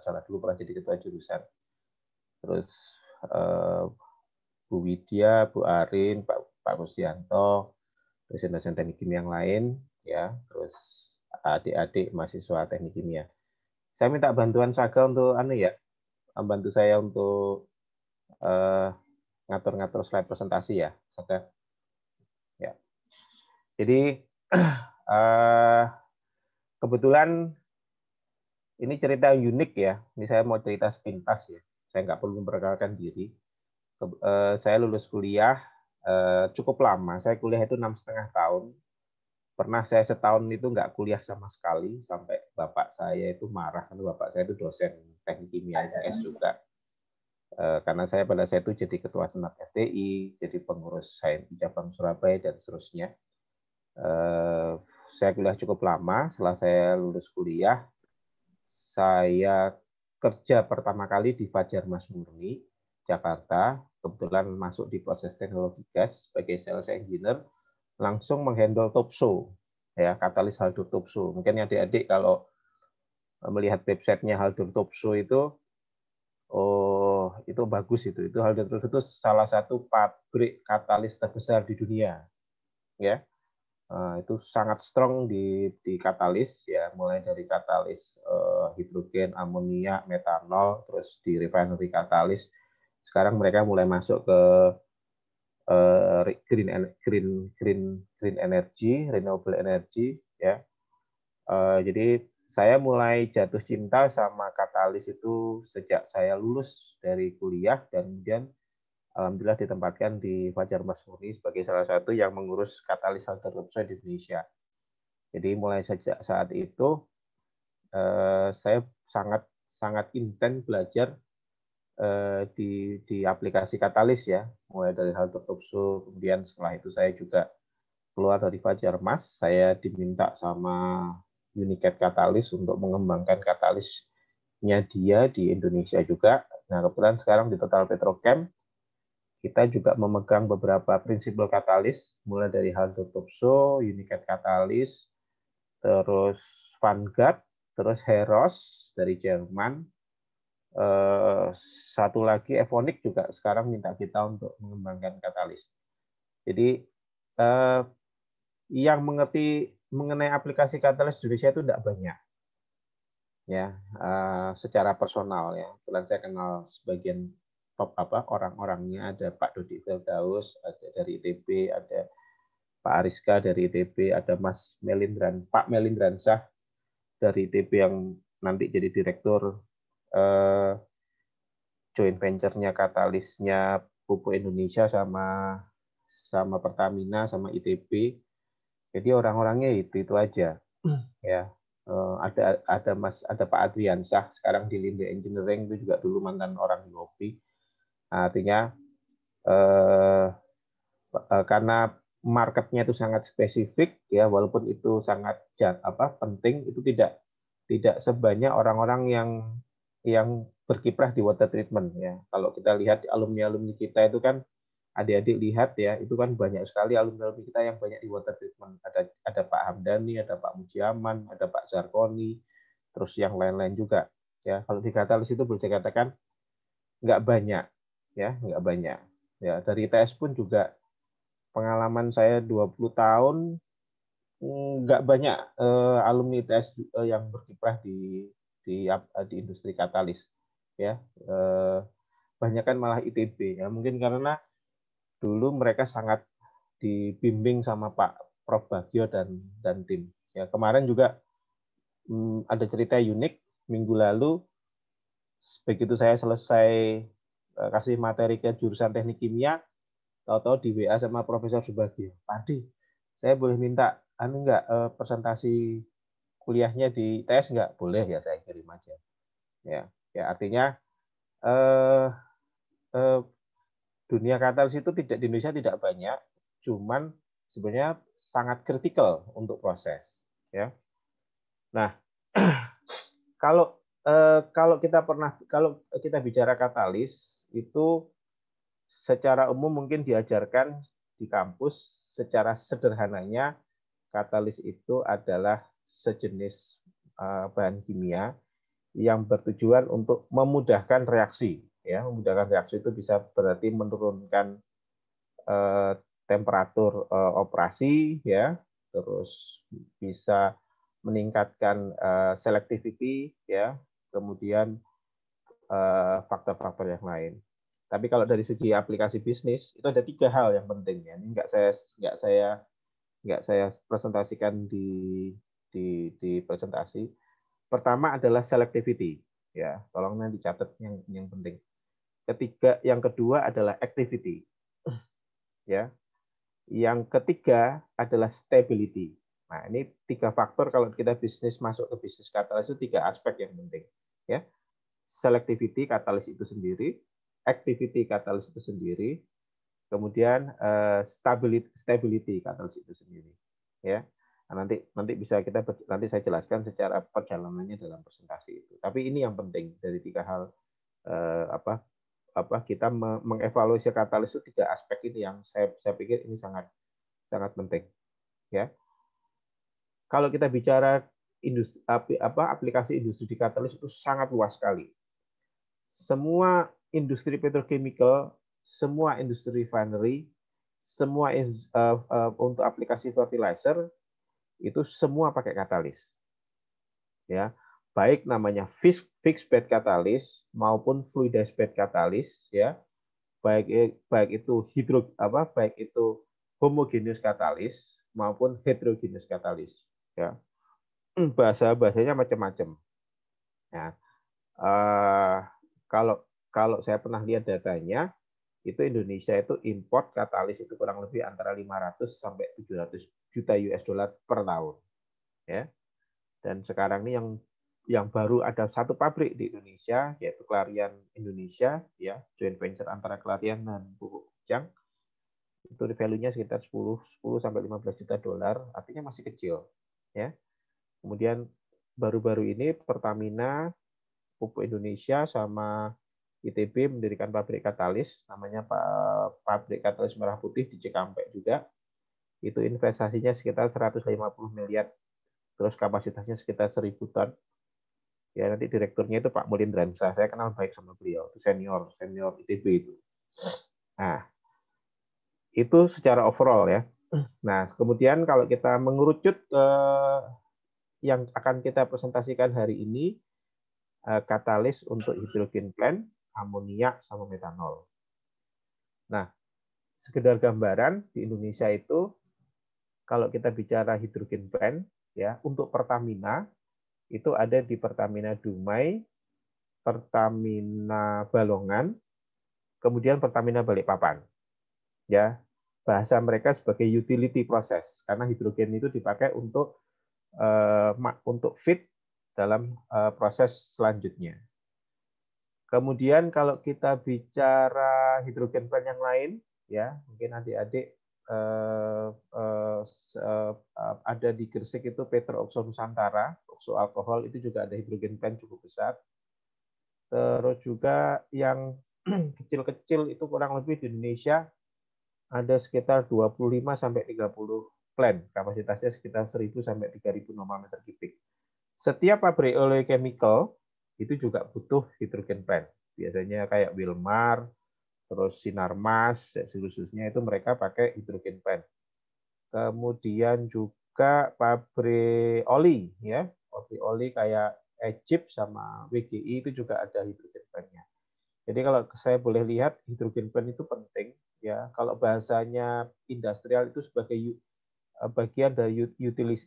salah, dulu pernah jadi ketua jurusan. Terus Bu Widya, Bu Arin, Pak Rusdianto, dosen-dosen teknik kimia yang lain, ya, terus adik-adik mahasiswa teknik kimia. Saya minta bantuan Saga untuk bantu saya untuk ngatur-ngatur slide presentasi ya, Saga. Ya. Jadi kebetulan ini cerita unik ya. Ini saya mau cerita sepintas ya. Saya nggak perlu memperkenalkan diri. Saya lulus kuliah cukup lama. Saya kuliah itu 6,5 tahun. Pernah saya setahun itu nggak kuliah sama sekali, sampai bapak saya itu marah. Karena bapak saya itu dosen teknik kimia ITS juga. Karena saya pada saat itu jadi ketua senat FTI, jadi pengurus HMI cabang Surabaya, dan seterusnya. Saya kuliah cukup lama. Setelah saya lulus kuliah, saya kerja pertama kali di Fajar Mas Murni, Jakarta. Kebetulan masuk di proses teknologi gas sebagai sales engineer, langsung menghandle Topso, ya, katalis Haldor Topso. Mungkin adik-adik kalau melihat websitenya Haldor Topso itu, oh itu bagus itu. Itu Haldor Topso itu salah satu pabrik katalis terbesar di dunia, ya. Itu sangat strong di katalis, ya, mulai dari katalis hidrogen, amonia, metanol, terus di refinery katalis. Sekarang mereka mulai masuk ke green energy, renewable energy, ya. Jadi saya mulai jatuh cinta sama katalis itu sejak saya lulus dari kuliah, dan kemudian alhamdulillah ditempatkan di Fajar Mas Murni sebagai salah satu yang mengurus katalis Haldor Topso di Indonesia. Jadi mulai sejak saat itu saya sangat intens belajar di aplikasi katalis ya, mulai dari Haldor Topso. Kemudian setelah itu saya juga keluar dari Fajar Mas, saya diminta sama Unicat Katalis untuk mengembangkan katalisnya dia di Indonesia juga. Nah, kebetulan sekarang di Total Petrochem kita juga memegang beberapa prinsipal katalis, mulai dari Haldor Topso, Unicat Katalis, terus Vanguard, terus Heros dari Jerman. Satu lagi Evonik juga sekarang minta kita untuk mengembangkan katalis. Jadi yang mengerti mengenai aplikasi katalis Indonesia itu tidak banyak, ya, secara personal ya. Kebetulan saya kenal sebagian top orang-orangnya. Ada Pak Dodi Firdaus, ada dari ITB, ada Pak Ariska dari ITB, ada Pak Melindransah dari ITB yang nanti jadi direktur joint venture-nya katalisnya Pupuk Indonesia sama Pertamina sama ITB. Jadi orang-orangnya itu aja, ya. Ada Pak Adriansyah sekarang di Linde Engineering, itu juga dulu mantan orang di Ngopi. Artinya karena marketnya itu sangat spesifik, ya, walaupun itu sangat penting, itu tidak sebanyak orang-orang yang berkiprah di water treatment, ya. Kalau kita lihat alumni kita itu kan, adik-adik lihat ya, itu kan banyak sekali alumni kita yang banyak di water treatment. Ada Pak Hamdani, ada Pak Mujiaman, ada Pak Zarkoni, terus yang lain-lain juga, ya. Kalau di katalis itu boleh dikatakan nggak banyak, ya, nggak banyak. Ya, dari ITS pun juga pengalaman saya 20 tahun, nggak banyak alumni ITS yang berkiprah di industri katalis, ya. Banyak kan malah ITB, ya, mungkin karena dulu mereka sangat dibimbing sama Pak Prof Bagio dan tim. Ya, kemarin juga ada cerita unik minggu lalu, begitu saya selesai kasih materi ke jurusan teknik kimia, tahu-tahu di WA sama Profesor Subagio, Padi, saya boleh minta presentasi kuliahnya di ITS nggak? Boleh, ya, saya kirim aja. Ya artinya dunia katalis itu di Indonesia tidak banyak, cuman sebenarnya sangat kritikal untuk proses, ya. Nah, kalau kita bicara katalis itu secara umum mungkin diajarkan di kampus secara sederhananya, katalis itu adalah sejenis bahan kimia yang bertujuan untuk memudahkan reaksi. Ya, memudahkan reaksi itu bisa berarti menurunkan temperatur operasi, ya, terus bisa meningkatkan selectivity, ya, kemudian faktor-faktor yang lain. Tapi kalau dari segi aplikasi bisnis itu ada 3 hal yang penting ya. Ini nggak saya presentasikan di presentasi. Pertama adalah selectivity, ya. Tolong nanti catat yang penting. Yang kedua adalah activity, ya. Yang ketiga adalah stability. Nah, ini 3 faktor kalau kita bisnis masuk ke bisnis katalis itu 3 aspek yang penting, ya. Selectivity katalis itu sendiri, activity katalis itu sendiri, kemudian stability katalis itu sendiri, ya. Nah, nanti bisa nanti saya jelaskan secara perjalanannya dalam presentasi itu. Tapi ini yang penting dari 3 hal kita mengevaluasi katalis itu 3 aspek ini yang saya pikir ini sangat sangat penting, ya. Kalau kita bicara aplikasi industri di katalis itu sangat luas sekali. Semua industri petrochemical, semua industri refinery, semua untuk aplikasi fertilizer itu semua pakai katalis. Ya, baik namanya fixed bed katalis maupun fluidized bed katalis, ya. Baik itu baik itu homogeneous katalis maupun heterogeneous katalis, ya. Bahasanya macam-macam. Ya. Kalau saya pernah lihat datanya, itu Indonesia itu import katalis itu kurang lebih antara 500 sampai 700 juta US dollar per tahun, ya. Dan sekarang ini yang baru ada satu pabrik di Indonesia, yaitu Clariant Indonesia, ya, joint venture antara Clariant dan Pupuk Bujang. Itu value-nya sekitar 10 sampai 15 juta dolar, artinya masih kecil, ya. Kemudian baru-baru ini Pertamina, Pupuk Indonesia sama ITB mendirikan pabrik katalis, namanya pabrik katalis merah putih di Cikampek juga. Itu investasinya sekitar 150 miliar, terus kapasitasnya sekitar 1000 ton. Ya, nanti direkturnya itu Pak Mulindransyah. Saya kenal baik sama beliau, itu senior ITB itu. Nah, itu secara overall, ya. Nah, kemudian kalau kita mengerucut yang akan kita presentasikan hari ini, katalis untuk hidrogen plant, amoniak, sama metanol. Nah, sekedar gambaran, di Indonesia itu, kalau kita bicara hidrogen plant, ya, untuk Pertamina, itu ada di Pertamina Dumai, Pertamina Balongan, kemudian Pertamina Balikpapan. Ya, bahasa mereka sebagai utility process, karena hidrogen itu dipakai untuk feed dalam proses selanjutnya. Kemudian kalau kita bicara hidrogen plant yang lain, ya mungkin adik-adik ada di Gresik itu Petro-Okso Nusantara, okso alkohol itu juga ada hidrogen plant cukup besar. Terus juga yang kecil-kecil itu kurang lebih di Indonesia ada sekitar 25 sampai 30 plant, kapasitasnya sekitar 1000 sampai 3000 normal meter kubik. Setiap pabrik oleochemical itu juga butuh hidrogen plant. Biasanya kayak Wilmar, terus Sinarmas, seluruhnya itu mereka pakai hidrogen plant. Kemudian juga pabrik oli, ya, oli kayak Egypt sama WGI itu juga ada hidrogen plant-nya. Jadi kalau saya boleh lihat hidrogen plant itu penting, ya. Kalau bahasanya industrial itu sebagai bagian dari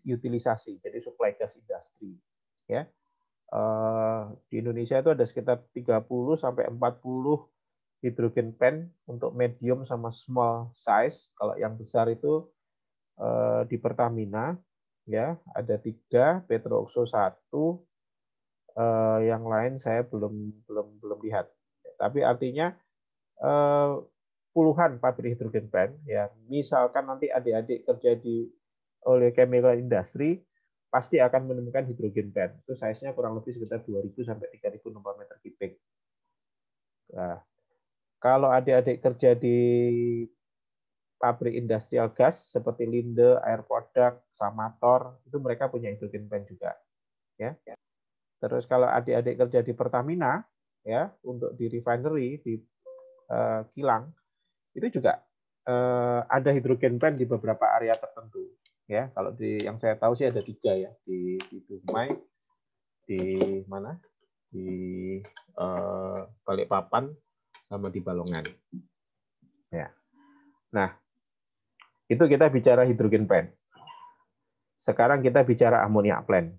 utilisasi, jadi supply gas industri, ya. Di Indonesia itu ada sekitar 30 sampai 40 hidrogen plant untuk medium sama small size. Kalau yang besar itu di Pertamina, ya ada 3, Petro-Okso 1, yang lain saya belum lihat. Tapi artinya puluhan pabrik hidrogen plant, ya. Misalkan nanti adik-adik kerja di oleochemical industry, pasti akan menemukan hidrogen plant. Itu size-nya kurang lebih sekitar 2000 sampai 3000 normal meter kubik. Nah, kalau adik-adik kerja di pabrik industrial gas seperti Linde, Air Product, Samator, itu mereka punya hidrogen plant juga, ya. Terus kalau adik-adik kerja di Pertamina, ya untuk di refinery di kilang, itu juga ada hidrogen plant di beberapa area tertentu. Ya, kalau di yang saya tahu sih ada 3 ya, di Dumai, di mana? Di Balikpapan sama di Balongan. Ya. Nah, itu kita bicara hidrogen plant. Sekarang kita bicara amoniak plant.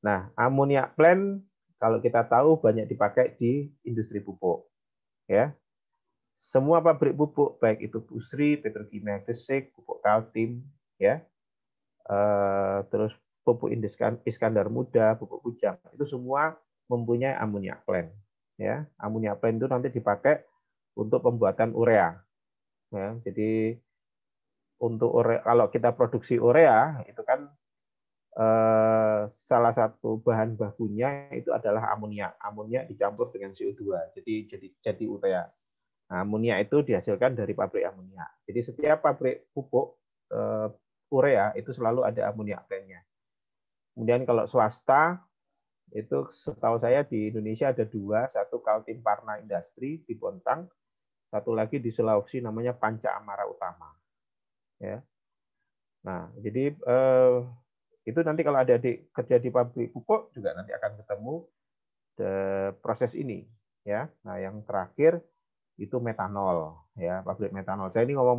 Nah, amoniak plant kalau kita tahu banyak dipakai di industri pupuk. Ya. Semua pabrik pupuk, baik itu Busri, Petrokimia Gresik, pupuk Kaltim, ya, terus pupuk Iskandar Muda, pupuk Kujang, itu semua mempunyai amoniak plant. Ya, amoniak plant itu nanti dipakai untuk pembuatan urea. Ya, jadi untuk urea, kalau kita produksi urea itu kan salah satu bahan bakunya itu adalah amoniak. Amoniak dicampur dengan CO2, jadi urea. Nah, amoniak itu dihasilkan dari pabrik amoniak. Jadi setiap pabrik pupuk urea itu selalu ada amoniak plant-nya. Kemudian kalau swasta itu setahu saya di Indonesia ada 2, satu Kaltim Parna Industri di Bontang, satu lagi di Sulawesi namanya Panca Amara Utama. Ya. Nah, jadi itu nanti kalau ada kerja di pabrik pupuk juga nanti akan ketemu proses ini. Ya. Nah, yang terakhir itu metanol, ya, pabrik metanol. Saya ini ngomong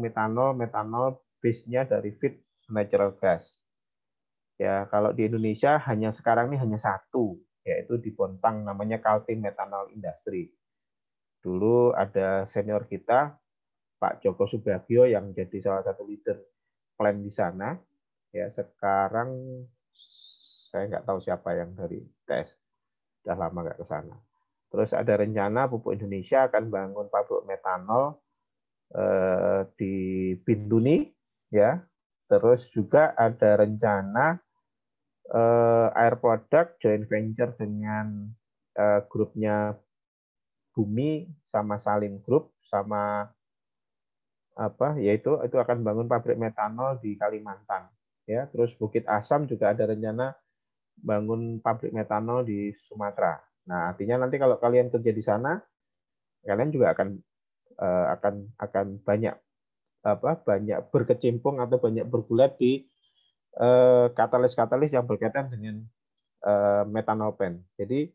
metanol base-nya dari feed natural gas. Ya, kalau di Indonesia sekarang ini hanya satu, yaitu di Bontang namanya Kaltim Methanol Industry. Dulu ada senior kita, Pak Joko Subagio yang jadi salah satu leader plant di sana. Ya, sekarang saya nggak tahu siapa yang dari TES, sudah lama nggak ke sana. Terus ada rencana Pupuk Indonesia akan bangun pabrik metanol di Bintuni, ya. Terus juga ada rencana Air Product joint venture dengan grupnya Bumi sama Salim Group sama yaitu itu akan bangun pabrik metanol di Kalimantan, ya. Terus Bukit Asam juga ada rencana bangun pabrik metanol di Sumatera. Nah, artinya nanti kalau kalian kerja di sana, kalian juga akan banyak banyak berkecimpung atau banyak bergulat di katalis-katalis yang berkaitan dengan metanol plant. Jadi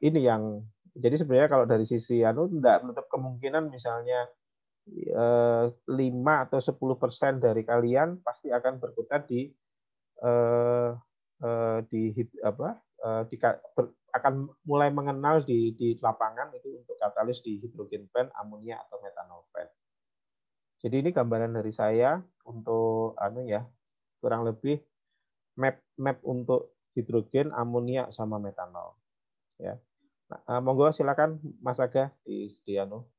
ini yang jadi sebenarnya kalau dari sisi tidak menutup kemungkinan misalnya 5 atau 10% dari kalian pasti akan berkutat akan mulai mengenal di lapangan itu untuk katalis di hidrogen plant, amonia atau metanol plant. Jadi ini gambaran dari saya untuk kurang lebih map untuk hidrogen, amonia sama metanol. Ya. Nah, monggo silakan Mas Aga di Stiano.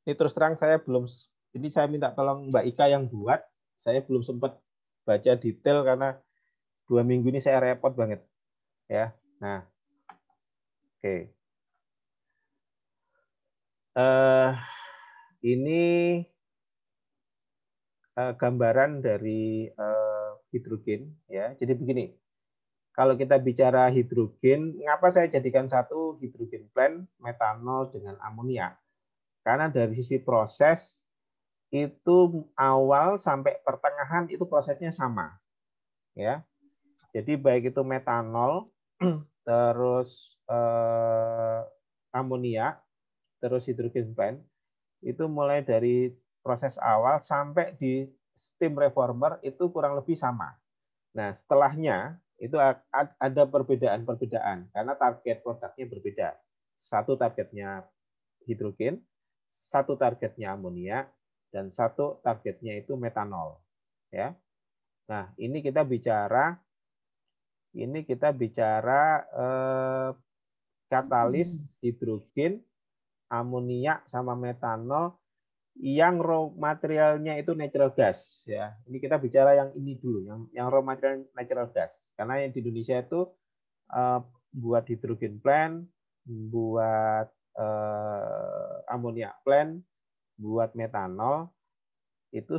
Ini terus terang saya minta tolong Mbak Ika yang buat. Saya belum sempat baca detail karena 2 minggu ini saya repot banget. Ya. Nah. Oke. Ini gambaran dari hidrogen, ya. Jadi begini, kalau kita bicara hidrogen, ngapa saya jadikan satu hidrogen plant metanol dengan amonia? Karena dari sisi proses itu awal sampai pertengahan itu prosesnya sama, ya. Jadi baik itu metanol, terus amonia, terus hidrogen plant itu mulai dari proses awal sampai di steam reformer itu kurang lebih sama. Nah, setelahnya itu ada perbedaan-perbedaan karena target produknya berbeda. Satu targetnya hidrogen, satu targetnya amonia, dan satu targetnya itu metanol. Ya. Nah, ini kita bicara katalis hidrogen, amonia sama metanol yang raw materialnya itu natural gas, ya. Ini kita bicara yang ini dulu, yang raw material natural gas. Karena yang di Indonesia itu buat hidrogen plant, buat amonia plant, buat metanol itu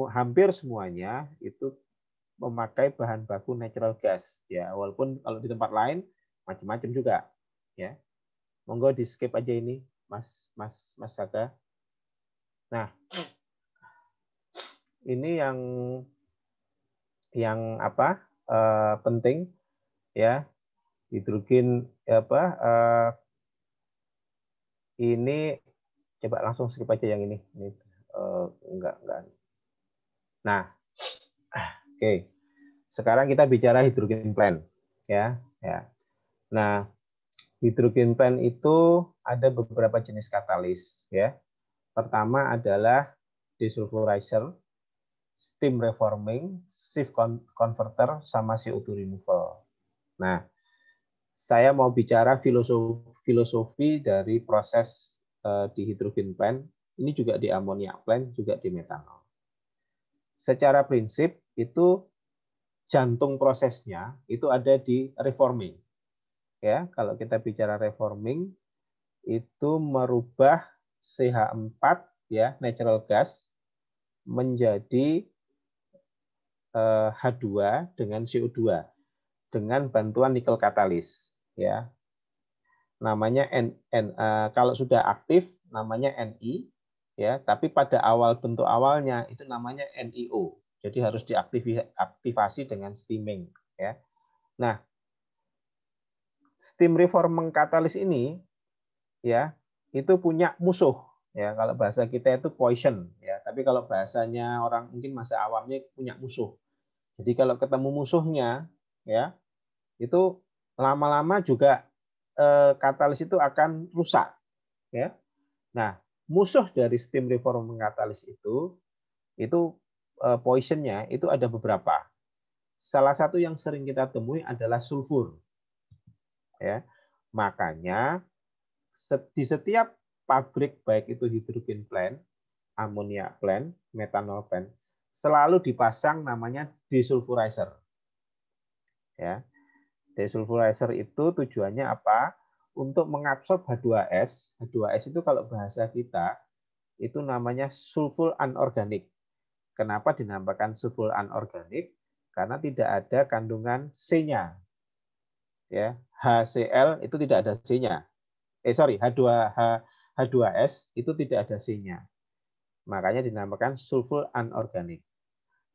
hampir semuanya itu memakai bahan baku natural gas ya, walaupun kalau di tempat lain macam-macam juga ya. Monggo di skip aja ini Mas Saka. Nah, ini yang apa penting ya, hidrogen apa ini coba langsung skip aja yang ini enggak. Nah, oke. Sekarang kita bicara hydrogen plant ya. Nah, hydrogen plant itu ada beberapa jenis katalis ya. Pertama adalah desulfurizer, steam reforming, shift converter, sama CO2 removal. Nah, saya mau bicara filosofi dari proses di hydrogen plant, ini juga di ammonia plant, juga di metanol. Secara prinsip itu jantung prosesnya itu ada di reforming. Ya, kalau kita bicara reforming itu merubah CH4 ya, natural gas menjadi H2 dengan CO2 dengan bantuan nikel katalis ya. Namanya kalau sudah aktif namanya Ni ya, tapi pada awal bentuk awalnya itu namanya NiO. Jadi harus diaktifasi dengan steaming ya. Nah, steam reforming katalis ini ya, itu punya musuh ya. Kalau bahasa kita itu poison ya, tapi kalau bahasanya orang mungkin masa awamnya punya musuh. Jadi kalau ketemu musuhnya ya, itu lama-lama juga katalis itu akan rusak ya. Nah, musuh dari steam reforming katalis itu poisonnya itu ada beberapa. Salah satu yang sering kita temui adalah sulfur. Ya. Makanya di setiap pabrik baik itu hydrogen plant, ammonia plant, metanol plant, selalu dipasang namanya desulfurizer. Ya. Desulfurizer itu tujuannya apa? Untuk mengabsorb H2S. H2S itu kalau bahasa kita itu namanya sulfur anorganik. Kenapa dinamakan sulfur anorganik? Karena tidak ada kandungan C-nya. Ya, HCl itu tidak ada C-nya. H2S itu tidak ada C-nya. Makanya dinamakan sulfur anorganik.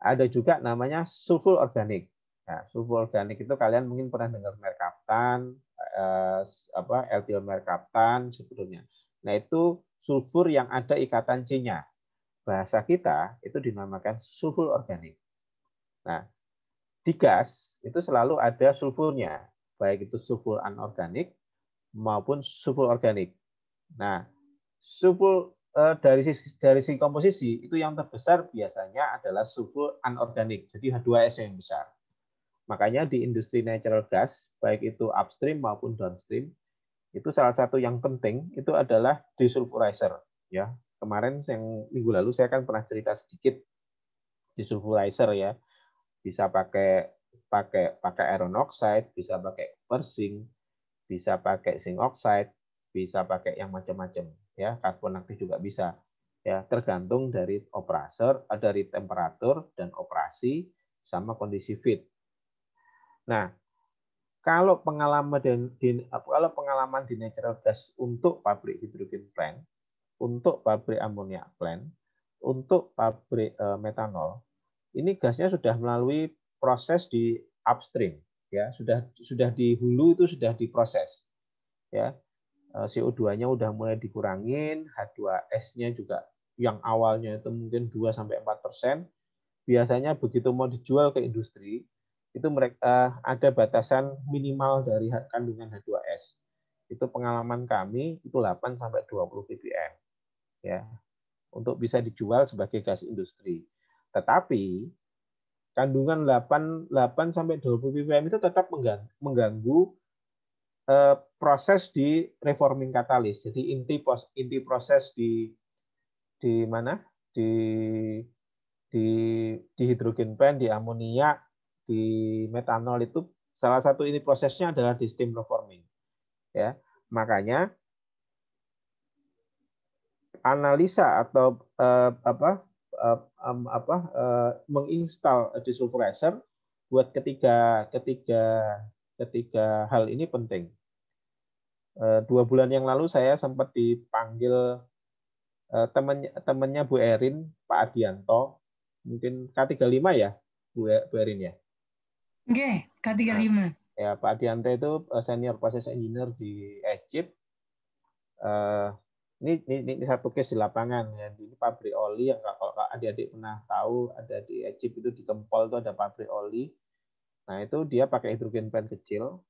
Ada juga namanya sulfur organik. Nah, sulfur organik itu kalian mungkin pernah dengar merkaptan, alkyl merkaptan sebelumnya. Nah, itu sulfur yang ada ikatan C-nya. Bahasa kita itu dinamakan sulfur organik. Nah, di gas itu selalu ada sulfurnya, baik itu sulfur anorganik maupun sulfur organik. Nah, sulfur dari segi komposisi itu yang terbesar biasanya adalah sulfur anorganik, jadi H2S yang besar. Makanya di industri natural gas, baik itu upstream maupun downstream, itu salah satu yang penting itu adalah desulfurizer. Ya, kemarin yang minggu lalu saya kan pernah cerita sedikit desulfurizer ya, bisa pakai iron oxide, bisa pakai copper zinc, bisa pakai zinc oxide, bisa pakai yang macam-macam ya, karbon aktif juga bisa ya, tergantung dari operator, dari temperatur dan operasi sama kondisi feed. Nah, kalau pengalaman di natural gas untuk pabrik hydrogen plant, untuk pabrik ammonia plant, untuk pabrik metanol, ini gasnya sudah melalui proses di upstream ya, sudah di hulu itu sudah diproses ya. CO2-nya udah mulai dikurangin, H2S-nya juga yang awalnya itu mungkin 2-4%, biasanya begitu mau dijual ke industri, itu mereka ada batasan minimal dari kandungan H2S. Itu pengalaman kami itu 8-20 ppm ya, untuk bisa dijual sebagai gas industri. Tetapi kandungan 8-20 ppm itu tetap mengganggu proses di reforming katalis. Jadi inti proses di mana? Di hidrogen plant, di amonia, di metanol itu salah satu ini prosesnya adalah di steam reforming. Ya. Makanya analisa atau menginstal desulfurizer buat ketiga hal ini penting. 2 bulan yang lalu saya sempat dipanggil temannya Bu Erin, Pak Adianto, mungkin K35 ya, Bu Erin ya. Oke, K35. Nah, ya, Pak Adianto itu senior process engineer di Egypt. Ini satu case di lapangan ya. Ini pabrik oli yang kalau adik-adik pernah tahu ada di Egypt itu di Kempol itu ada pabrik oli. Nah itu dia pakai hidrogen plant kecil.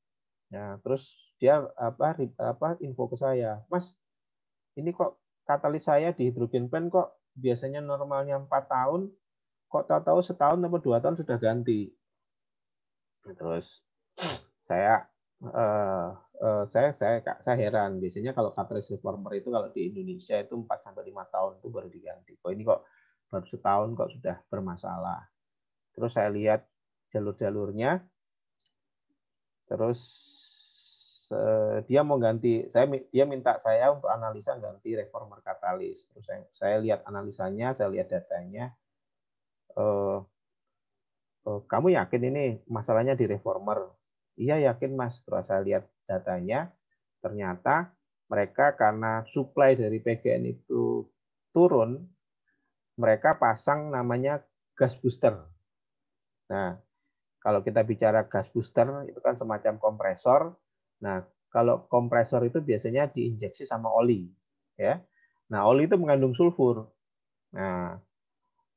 Nah terus dia info ke saya, Mas, ini kok katalis saya di hidrogen plant kok biasanya normalnya 4 tahun, kok tahu-tahu setahun atau 2 tahun sudah ganti. Terus saya heran. Biasanya kalau catalyst reformer itu kalau di Indonesia itu 4-5 tahun itu baru diganti. Kok ini kok baru setahun kok sudah bermasalah. Terus saya lihat jalur-jalurnya. Terus dia mau ganti, dia minta saya untuk analisa ganti reformer katalis. Terus saya lihat analisanya, saya lihat datanya. Kamu yakin ini masalahnya di reformer? Iya yakin Mas. Terus saya lihat datanya, ternyata mereka karena supply dari PGN itu turun, mereka pasang namanya gas booster. Nah, kalau kita bicara gas booster itu kan semacam kompresor. Nah, kalau kompresor itu biasanya diinjeksi sama oli, ya. Nah, oli itu mengandung sulfur. Nah,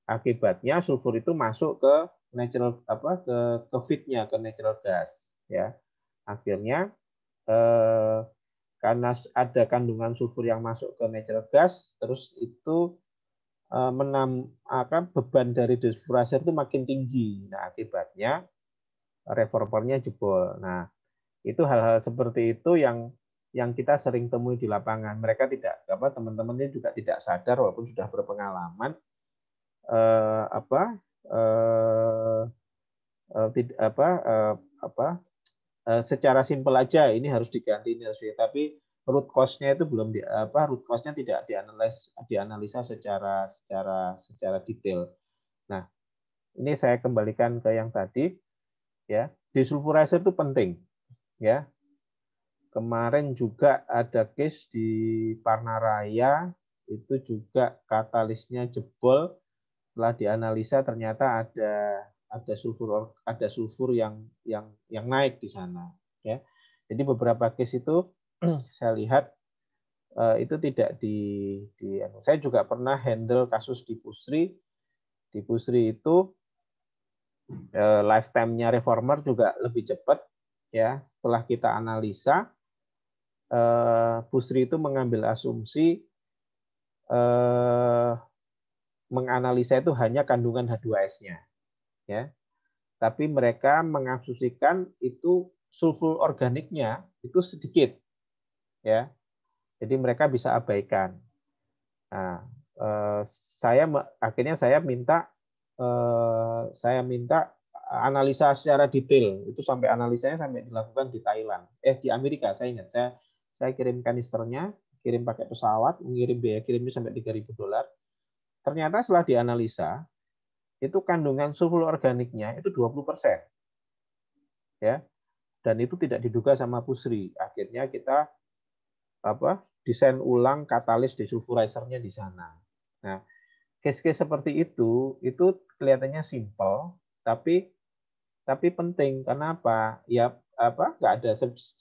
akibatnya sulfur itu masuk ke natural ke feed-nya, ke natural gas, ya. Akhirnya karena ada kandungan sulfur yang masuk ke natural gas, terus itu beban dari desulfurase itu makin tinggi. Nah, akibatnya reformernya jebol. Nah, itu hal-hal seperti itu yang kita sering temui di lapangan. Mereka tidak teman-temannya juga tidak sadar walaupun sudah berpengalaman secara simpel aja ini harus diganti ini harus tapi root cause-nya itu belum root cause-nya tidak dianalisa secara detail. Nah, ini saya kembalikan ke yang tadi ya. Desulfurizer itu penting ya. Kemarin juga ada case di Parnaraya itu juga katalisnya jebol, setelah dianalisa ternyata ada sulfur yang naik di sana ya. Jadi beberapa case itu saya lihat itu tidak saya juga pernah handle kasus di Pusri. Di Pusri itu lifetime-nya reformer juga lebih cepat ya. Setelah kita analisa Pusri itu mengambil asumsi menganalisa itu hanya kandungan H2S-nya ya. Tapi mereka mengasumsikan itu sulfur organiknya itu sedikit ya. Jadi mereka bisa abaikan. Nah, akhirnya saya minta analisa secara detail. Itu sampai analisanya sampai dilakukan di Thailand. Di Amerika saya ingat. Saya kirim kanisternya, kirim pakai pesawat, mengirim biaya kirimnya sampai $3.000. Ternyata setelah dianalisa itu kandungan sulfur organiknya itu 20%. Ya. Dan itu tidak diduga sama Pusri. Akhirnya kita desain ulang katalis desulfurizer-nya di sana. Nah, case-case seperti itu kelihatannya simpel, tapi penting. Kenapa? Ya nggak ada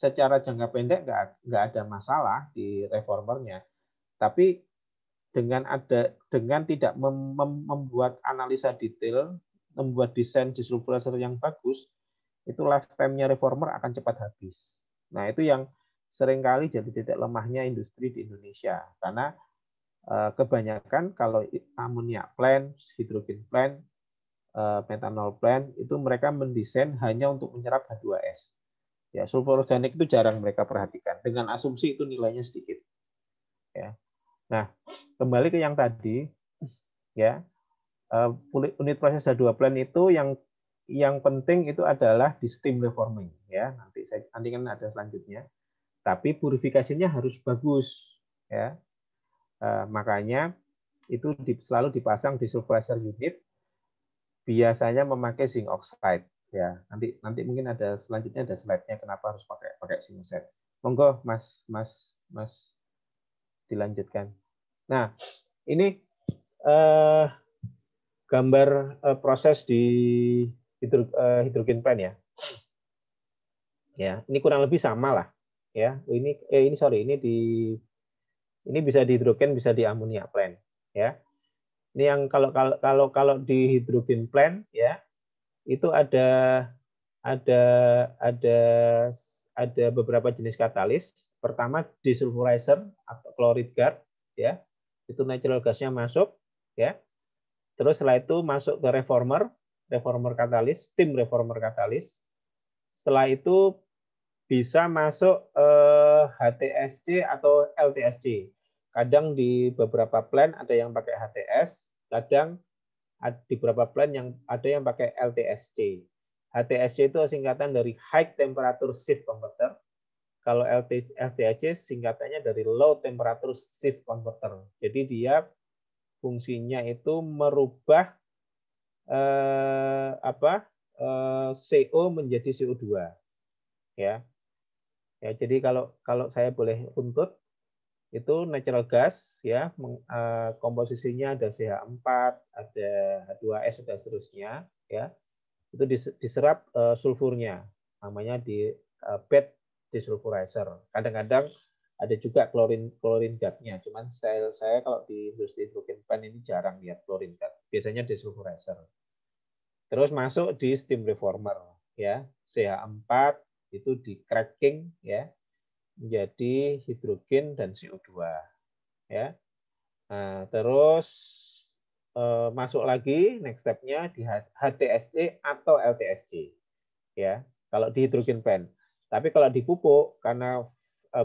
secara jangka pendek nggak ada masalah di reformernya. Tapi dengan tidak membuat analisa detail, membuat desain desulfurizer yang bagus, itu lifetime-nya reformer akan cepat habis. Nah, itu yang seringkali jadi titik lemahnya industri di Indonesia. Karena kebanyakan kalau ammonia plant, hidrogen plant, methanol plant, itu mereka mendesain hanya untuk menyerap H2S. Ya, sulfur organik itu jarang mereka perhatikan. Dengan asumsi itu nilainya sedikit. Ya. Nah, kembali ke yang tadi, ya, unit proses H2 plant itu yang penting itu adalah di steam reforming, ya. Nanti kan ada selanjutnya. Tapi purifikasinya harus bagus, ya. Makanya itu selalu dipasang di desulfurizer unit, biasanya memakai zinc oxide, Ya, nanti mungkin ada selanjutnya ada slide-nya kenapa harus pakai zinc oxide. Monggo Mas dilanjutkan. Nah, ini gambar proses di hidrogen plant ya. Ya, ini kurang lebih sama lah. Ya, ini bisa di hidrogen, bisa di amonia plant. Ya, ini yang kalau di hidrogen plant ya itu ada beberapa jenis katalis. Pertama desulfurizer atau chloride gas ya. Itu natural gasnya masuk ya. Terus setelah itu masuk ke reformer katalis, steam reformer katalis. Setelah itu bisa masuk HTSC atau LTSC. Kadang di beberapa plant ada yang pakai HTS, kadang di beberapa plant yang ada yang pakai LTSC. HTSC itu singkatan dari High Temperature Shift Converter. Kalau LTSC singkatannya dari Low Temperature Shift Converter. Jadi dia fungsinya itu merubah CO menjadi CO2. Ya. Ya, jadi kalau saya boleh runtut itu natural gas ya komposisinya ada CH4, ada H2S dan seterusnya ya. Itu diserap sulfurnya namanya di bed desulfurizer. Kadang-kadang ada juga klorin gasnya, cuman saya kalau di industri hidrogen plant ini jarang lihat klorin gas. Biasanya desulfurizer. Terus masuk di steam reformer ya. CH4 itu di cracking ya menjadi hidrogen dan CO2 ya. Nah, terus masuk lagi next step-nya di HTSC atau LTSC ya. Kalau di hidrogen plant. Tapi kalau di pupuk karena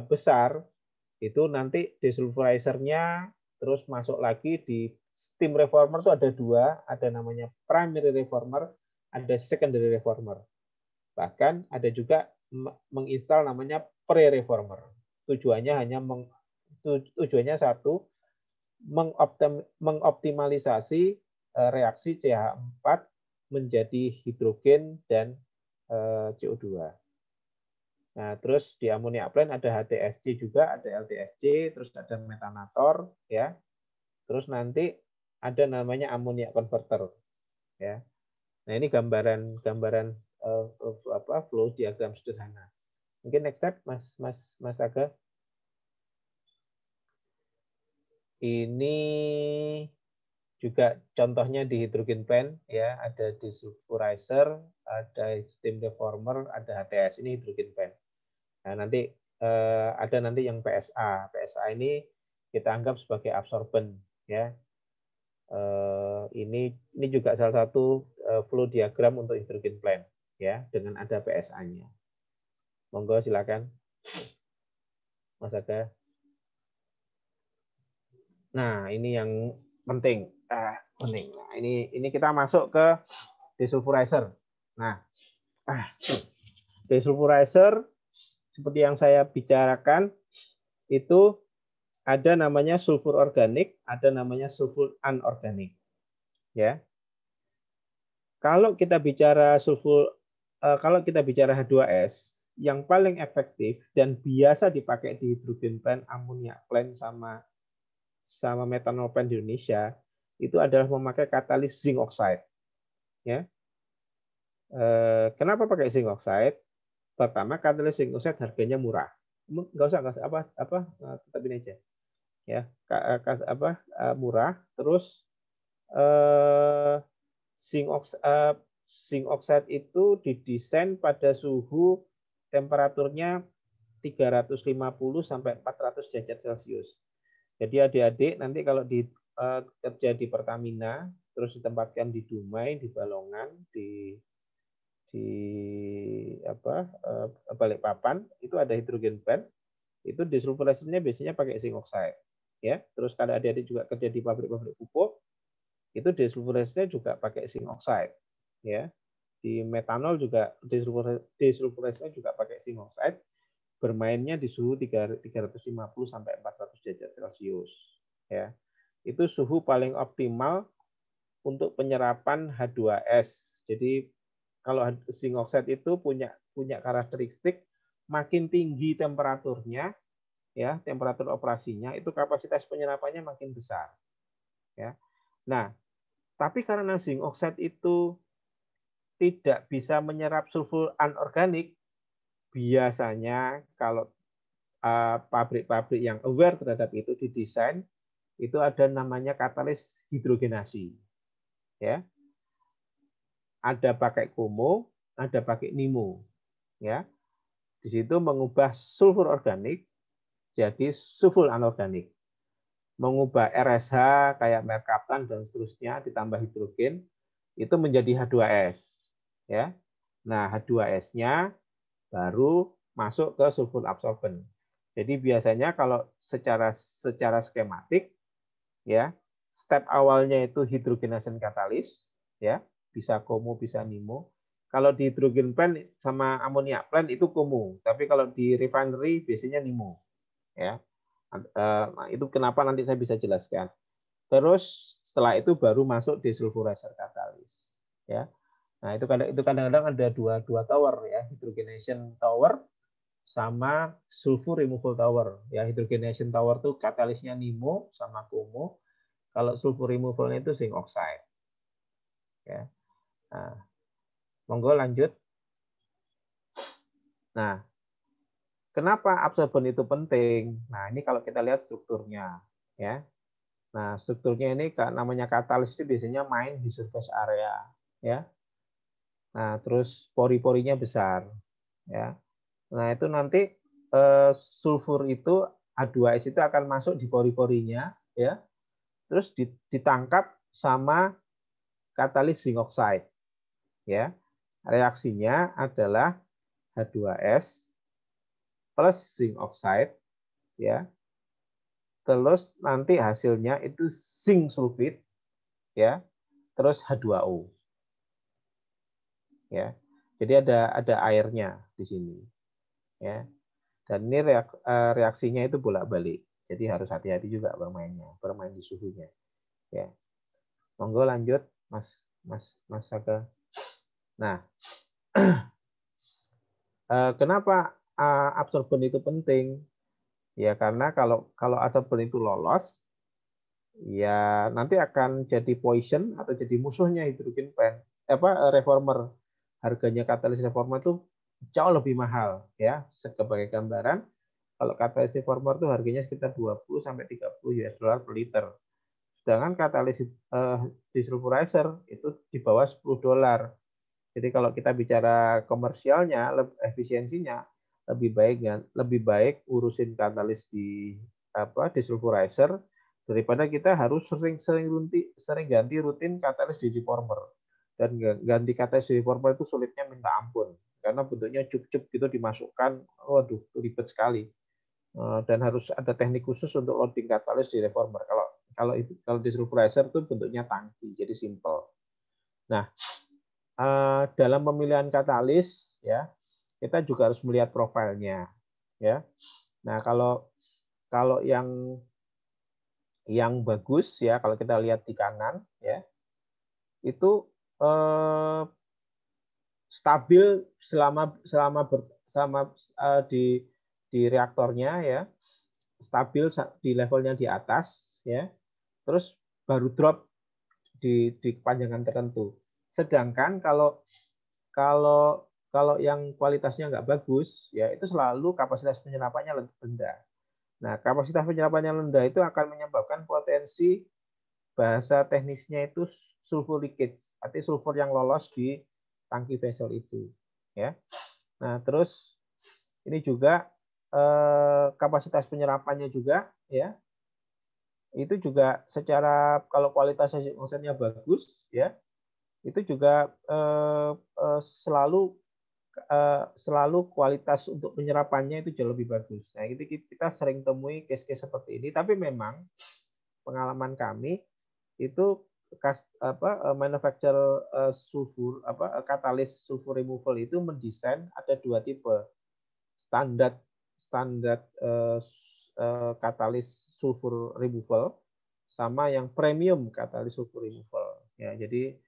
besar itu nanti desulfurizer-nya terus masuk lagi di steam reformer itu ada dua, ada namanya primary reformer, ada secondary reformer. Bahkan ada juga menginstal namanya pre-reformer. Tujuannya satu, mengoptimalisasi reaksi CH4 menjadi hidrogen dan CO2. Nah, terus di amonia plant ada HTSC juga, ada LTSC, terus ada metanator, ya. Terus nanti ada namanya amonia converter, ya. Nah, ini gambaran flow diagram sederhana. Mungkin next step, Mas Aga. Ini juga contohnya di hydrogen plant, ya. Ada desulfurizer, ada steam reformer, ada HTS. Ini hydrogen plant. Nah, nanti ada nanti yang PSA. PSA ini kita anggap sebagai absorben, ya. Ini juga salah satu flow diagram untuk hydrogen plant, ya, dengan ada PSA-nya. Monggo silakan, Mas Aga. Nah, ini yang penting. Penting. Nah, ini kita masuk ke desulfurizer. Nah, desulfurizer seperti yang saya bicarakan itu ada namanya sulfur organik, ada namanya sulfur anorganik. Ya. Kalau kita bicara H2S, yang paling efektif dan biasa dipakai di hidrogen plant, amonia plant sama methanol plant di Indonesia itu adalah memakai katalis zinc oxide. Ya. Kenapa pakai zinc oxide? Pertama, katalis zinc oxide harganya murah. Nggak usah tetap ini aja. Ya, murah. Terus zinc oxide itu didesain pada suhu temperaturnya 350 sampai 400 derajat Celcius. Jadi adik-adik nanti kalau kerja di Pertamina, terus ditempatkan di Dumai, di Balongan, di Balikpapan, itu ada hidrogen plant. Itu desulfurizernya biasanya pakai zinc oxide. Ya, terus kalau adik-adik juga kerja di pabrik-pabrik pupuk, itu desulfurizernya juga pakai zinc oxide. Ya, di metanol juga desulfurizernya juga pakai zinc oxide. Bermainnya di suhu 350 sampai 400 derajat Celcius. Ya, itu suhu paling optimal untuk penyerapan H2S. Jadi kalau zinc oxide itu punya karakteristik makin tinggi temperaturnya, ya, temperatur operasinya, itu kapasitas penyerapannya makin besar. Ya. Nah, tapi karena zinc oxide itu tidak bisa menyerap sulfur anorganik, biasanya kalau pabrik-pabrik yang aware terhadap itu didesain, itu ada namanya katalis hidrogenasi. Ya. Ada pakai KOMO, ada pakai NIMO. Ya. Di situ mengubah sulfur organik jadi sulfur anorganik. Mengubah RSH kayak merkaptan dan seterusnya ditambah hidrogen itu menjadi H2S. Ya. Nah, H2S-nya baru masuk ke sulfur absorben. Jadi biasanya kalau secara skematik, ya, step awalnya itu hydrogenation katalis, ya, bisa KOMO bisa NIMO. Kalau di hydrogen plant sama amonia plant itu KOMO, tapi kalau di refinery biasanya NIMO, ya. Itu kenapa nanti saya bisa jelaskan. Terus setelah itu baru masuk desulfurizer katalis, ya. Nah, itu kadang-kadang ada dua tower, ya, hydrogenation tower sama sulfur removal tower. Ya, hydrogenation tower tuh katalisnya NIMO sama KOMO. Kalau sulfur removalnya itu zinc oxide. Ya. Nah, monggo lanjut. Nah, kenapa absorben itu penting? Nah, ini kalau kita lihat strukturnya, ya. Nah, strukturnya ini namanya katalis itu biasanya main di surface area, ya. Nah, terus pori-porinya besar, ya. Nah, itu nanti sulfur itu H2S itu akan masuk di pori-porinya, ya. Terus ditangkap sama katalis zinc oxide, ya. Reaksinya adalah H2S plus zinc oxide, ya. Terus nanti hasilnya itu zinc sulfide, ya. Terus H2O. Ya. Jadi ada airnya di sini, ya. Dan ini reaksinya itu bolak-balik. Jadi harus hati-hati juga bermain di suhunya. Ya. Monggo lanjut, Mas Saka. Nah, kenapa absorben itu penting? Ya karena kalau absorben itu lolos, ya nanti akan jadi poison atau jadi musuhnya hidrogen pen. Reformer. Harganya katalis reformer itu jauh lebih mahal, ya. Sebagai gambaran, kalau katalis reformer itu harganya sekitar 20 sampai 30 US dollar per liter. Sedangkan katalis desulfurizer itu di bawah 10 dolar. Jadi kalau kita bicara komersialnya, efisiensinya lebih baik urusin katalis di desulfurizer daripada kita harus sering ganti rutin katalis di reformer. Dan ganti katalis di reformer itu sulitnya minta ampun karena bentuknya cup-cup gitu dimasukkan, waduh ribet sekali. Dan harus ada teknik khusus untuk loading katalis di reformer. Kalau desulfurizer itu bentuknya tangki, jadi simple. Nah, dalam pemilihan katalis, ya, kita juga harus melihat profilnya, ya. Nah, kalau yang bagus, ya, kalau kita lihat di kanan, ya, itu stabil selama di reaktornya, ya, stabil di levelnya di atas, ya, terus baru drop di kepanjangan tertentu. Sedangkan kalau yang kualitasnya nggak bagus, ya itu selalu kapasitas penyerapannya rendah. Nah, kapasitas penyerapannya rendah itu akan menyebabkan potensi, bahasa teknisnya itu sulfur leakage, arti sulfur yang lolos di tangki vessel itu. Ya. Nah, terus ini juga kapasitas penyerapannya juga, ya, itu juga secara kalau kualitasnya maksudnya bagus, ya, itu juga selalu kualitas untuk penyerapannya itu jauh lebih bagus. Nah, itu kita sering temui case-case seperti ini. Tapi memang pengalaman kami itu manufacturer sulfur katalis sulfur removal itu mendesain ada dua tipe, standar katalis sulfur removal sama yang premium katalis sulfur removal. Ya, jadi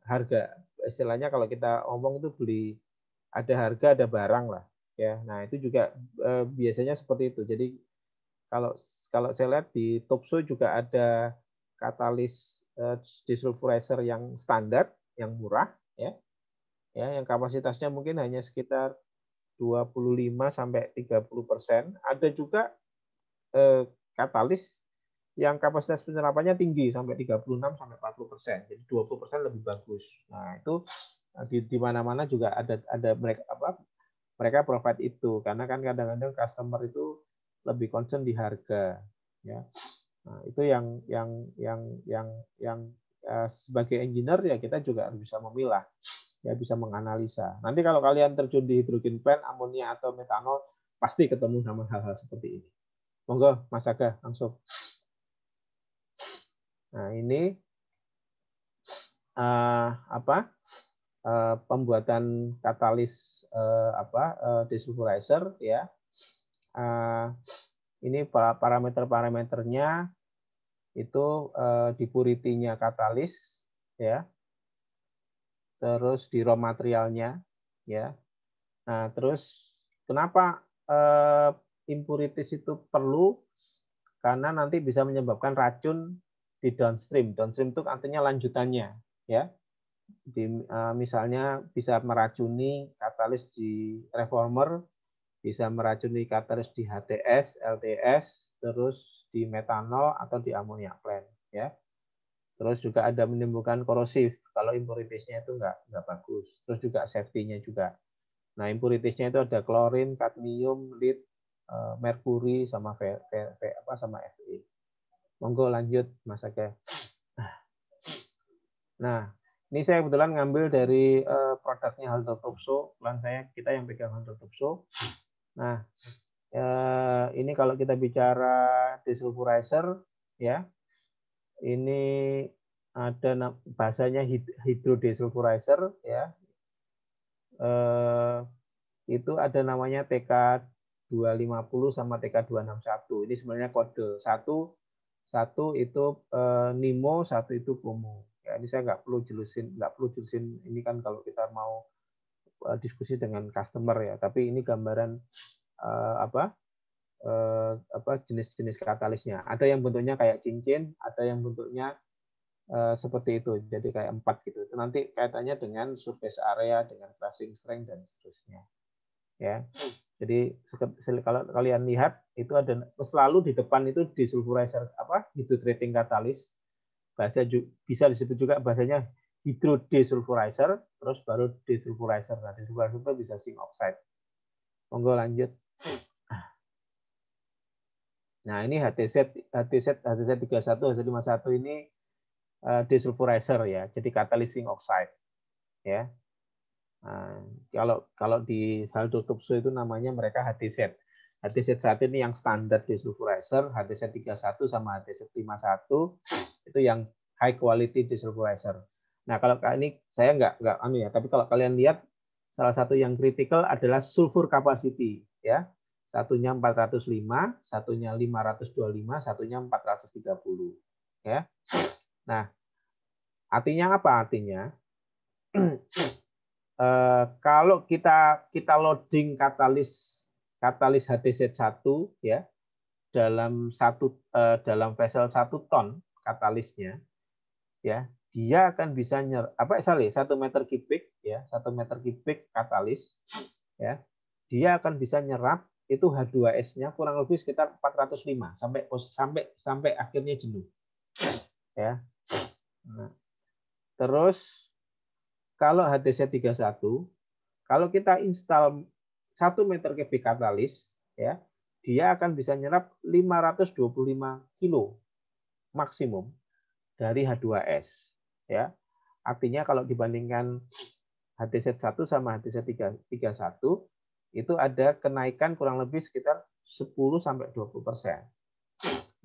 harga, istilahnya kalau kita ngomong itu beli ada harga ada barang lah ya. Nah itu juga biasanya seperti itu. Jadi kalau kalau saya lihat di Topso juga ada katalis desulfurizer yang standar, yang murah ya, yang kapasitasnya mungkin hanya sekitar 25 sampai 30%. Ada juga katalis yang kapasitas penyerapannya tinggi sampai 36 sampai 40%. Jadi 20% lebih bagus. Nah, itu di mana-mana juga ada mereka provide itu, karena kan kadang-kadang customer itu lebih concern di harga ya. Nah, itu yang sebagai engineer ya kita juga harus bisa memilah, ya bisa menganalisa. Nanti kalau kalian terjun di hidrogen plant, amonia atau metanol, pasti ketemu sama hal-hal seperti ini. Monggo Mas Aga langsung. Nah, ini pembuatan katalis desulfurizer ya. Ini parameter-parameternya itu di purity-nya katalis ya. Terus di raw materialnya ya. Nah, terus kenapa impurities itu perlu? Karena nanti bisa menyebabkan racun di downstream. Downstream itu artinya lanjutannya ya. Misalnya bisa meracuni katalis di reformer, bisa meracuni katalis di HTS, LTS, terus di metanol atau di amonia plant ya. Terus juga ada menimbulkan korosif kalau impuritiesnya itu nggak bagus. Terus juga safety-nya juga. Nah, impuritiesnya itu ada klorin, kadmium, lead, merkuri sama sama Fe. Monggo lanjut Mas Aga. Nah, ini saya kebetulan ngambil dari produknya Haldo Topso. Kebetulan kita yang pegang Haldo Topso. Nah, ini kalau kita bicara desulfurizer ya. Ini ada bahasanya hydrodesulfurizer ya. Itu ada namanya TK250 sama TK261. Ini sebenarnya kode. Satu itu NIMO, satu itu POMO. Ya, ini saya nggak perlu jelasin ini kan kalau kita mau diskusi dengan customer ya. Tapi ini gambaran jenis-jenis katalisnya. Ada yang bentuknya kayak cincin, ada yang bentuknya seperti itu, jadi kayak 4 gitu. Itu nanti kaitannya dengan surface area, dengan crushing strength dan seterusnya. Ya, jadi kalau kalian lihat itu ada selalu di depan itu desulfurizer hydrotreating catalyst. Bisa disebut juga bahasanya hydrodesulfurizer, terus baru desulfurizer. Nah, desulfurizer itu bisa zinc oxide. Monggo lanjut. Nah, ini HTZ 31, HZ51 ini desulfurizer ya, jadi catalyst zinc oxide ya. Nah, kalau di Haldo Topso itu namanya mereka HTZ. HTZ1 ini yang standar desulfurizer, HTZ31 sama HTZ51 itu yang high quality desulfurizer. Nah, kalau ini saya nggak ya, tapi kalau kalian lihat salah satu yang critical adalah sulfur capacity ya. Satunya 405, satunya 525, satunya 430 ya. Nah, artinya apa? Artinya kalau kita loading katalis HTZ1 ya dalam vessel 1 ton katalisnya ya, dia akan bisa 1 meter kubik ya, 1 meter kubik katalis ya, dia akan bisa nyerap itu H2S-nya kurang lebih sekitar 405 sampai akhirnya jenuh ya. Nah, terus kalau HTZ31, kalau kita install 1 meter kubik katalis, ya, dia akan bisa nyerap 525 kilo maksimum dari H2S. Ya. Artinya kalau dibandingkan HTZ1 sama HTZ31, itu ada kenaikan kurang lebih sekitar 10-20%.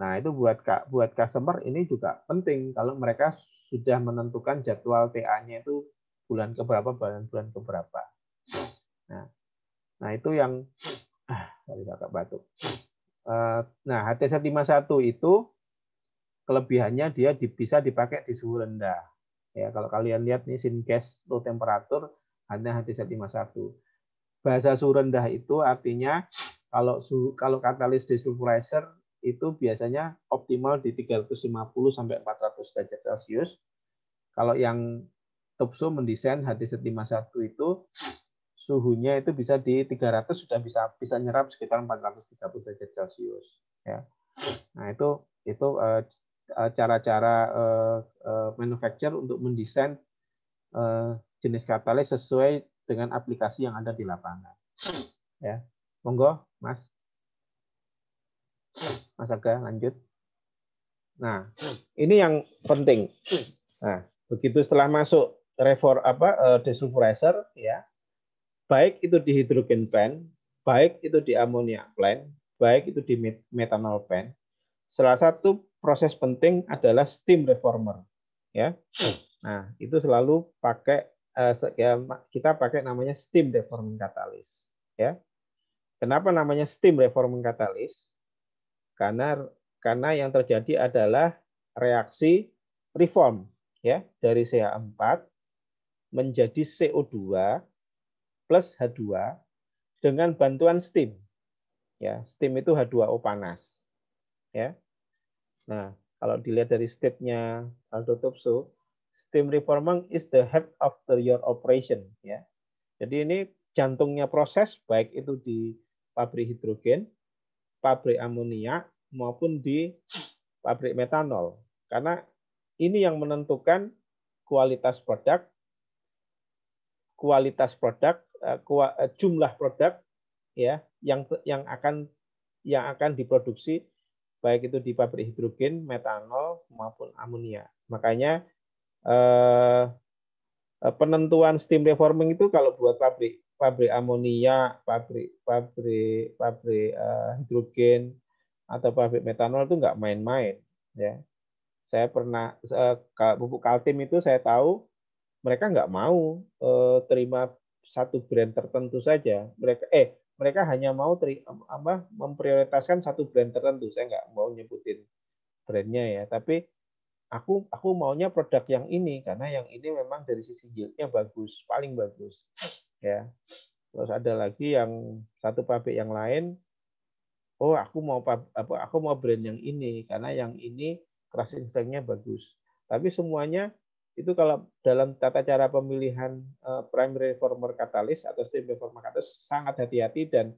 Nah, itu buat customer ini juga penting kalau mereka sudah menentukan jadwal TA-nya itu bulan keberapa. Nah itu yang agak batuk. Nah, HTZ51 itu kelebihannya dia bisa dipakai di suhu rendah. Ya, kalau kalian lihat nih syngas low temperature hanya HTZ51. Bahasa suhu rendah itu artinya kalau katalis desulfurizer itu biasanya optimal di 350 sampai 400 derajat Celcius. Kalau yang TOPSO mendesain HTZ51 itu suhunya itu bisa di 300 sudah bisa nyerap sekitar 430 derajat Celcius. Ya. Nah itu cara-cara manufacturer untuk mendesain jenis katalis sesuai dengan aplikasi yang ada di lapangan. Ya, monggo, Mas Aga lanjut. Nah, ini yang penting. Nah, begitu setelah masuk desulfurizer, ya, baik itu di hidrogen plant, baik itu di amonia plant, baik itu di methanol plant, salah satu proses penting adalah steam reformer, ya. Nah, itu selalu pakai kita pakai namanya steam reforming catalyst, ya. Kenapa namanya steam reforming catalyst? Karena yang terjadi adalah reaksi reform, ya, dari CH4 menjadi CO2 plus H2 dengan bantuan steam. Ya, steam itu H2O panas, ya. Nah, kalau dilihat dari step-nya Aldo Topso, steam reforming is the head of your operation, ya. Jadi ini jantungnya proses, baik itu di pabrik hidrogen, pabrik amonia, maupun di pabrik metanol. Karena ini yang menentukan kualitas produk, jumlah produk, ya, yang akan diproduksi baik itu di pabrik hidrogen, metanol maupun amonia. Makanya penentuan steam reforming itu kalau buat pabrik amonia, pabrik hidrogen atau pabrik metanol itu nggak main-main, ya. Saya pernah pupuk Kaltim itu saya tahu mereka nggak mau terima satu brand tertentu saja. Mereka hanya mau memprioritaskan satu brand tertentu. Saya nggak mau nyebutin brandnya ya, tapi aku maunya produk yang ini karena yang ini memang dari sisi yieldnya bagus, paling bagus, ya. Terus ada lagi yang satu pabrik yang lain, oh aku mau brand yang ini karena yang ini crushing strength-nya bagus. Tapi semuanya itu kalau dalam tata cara pemilihan primary reformer catalyst atau steam reformer catalyst sangat hati-hati dan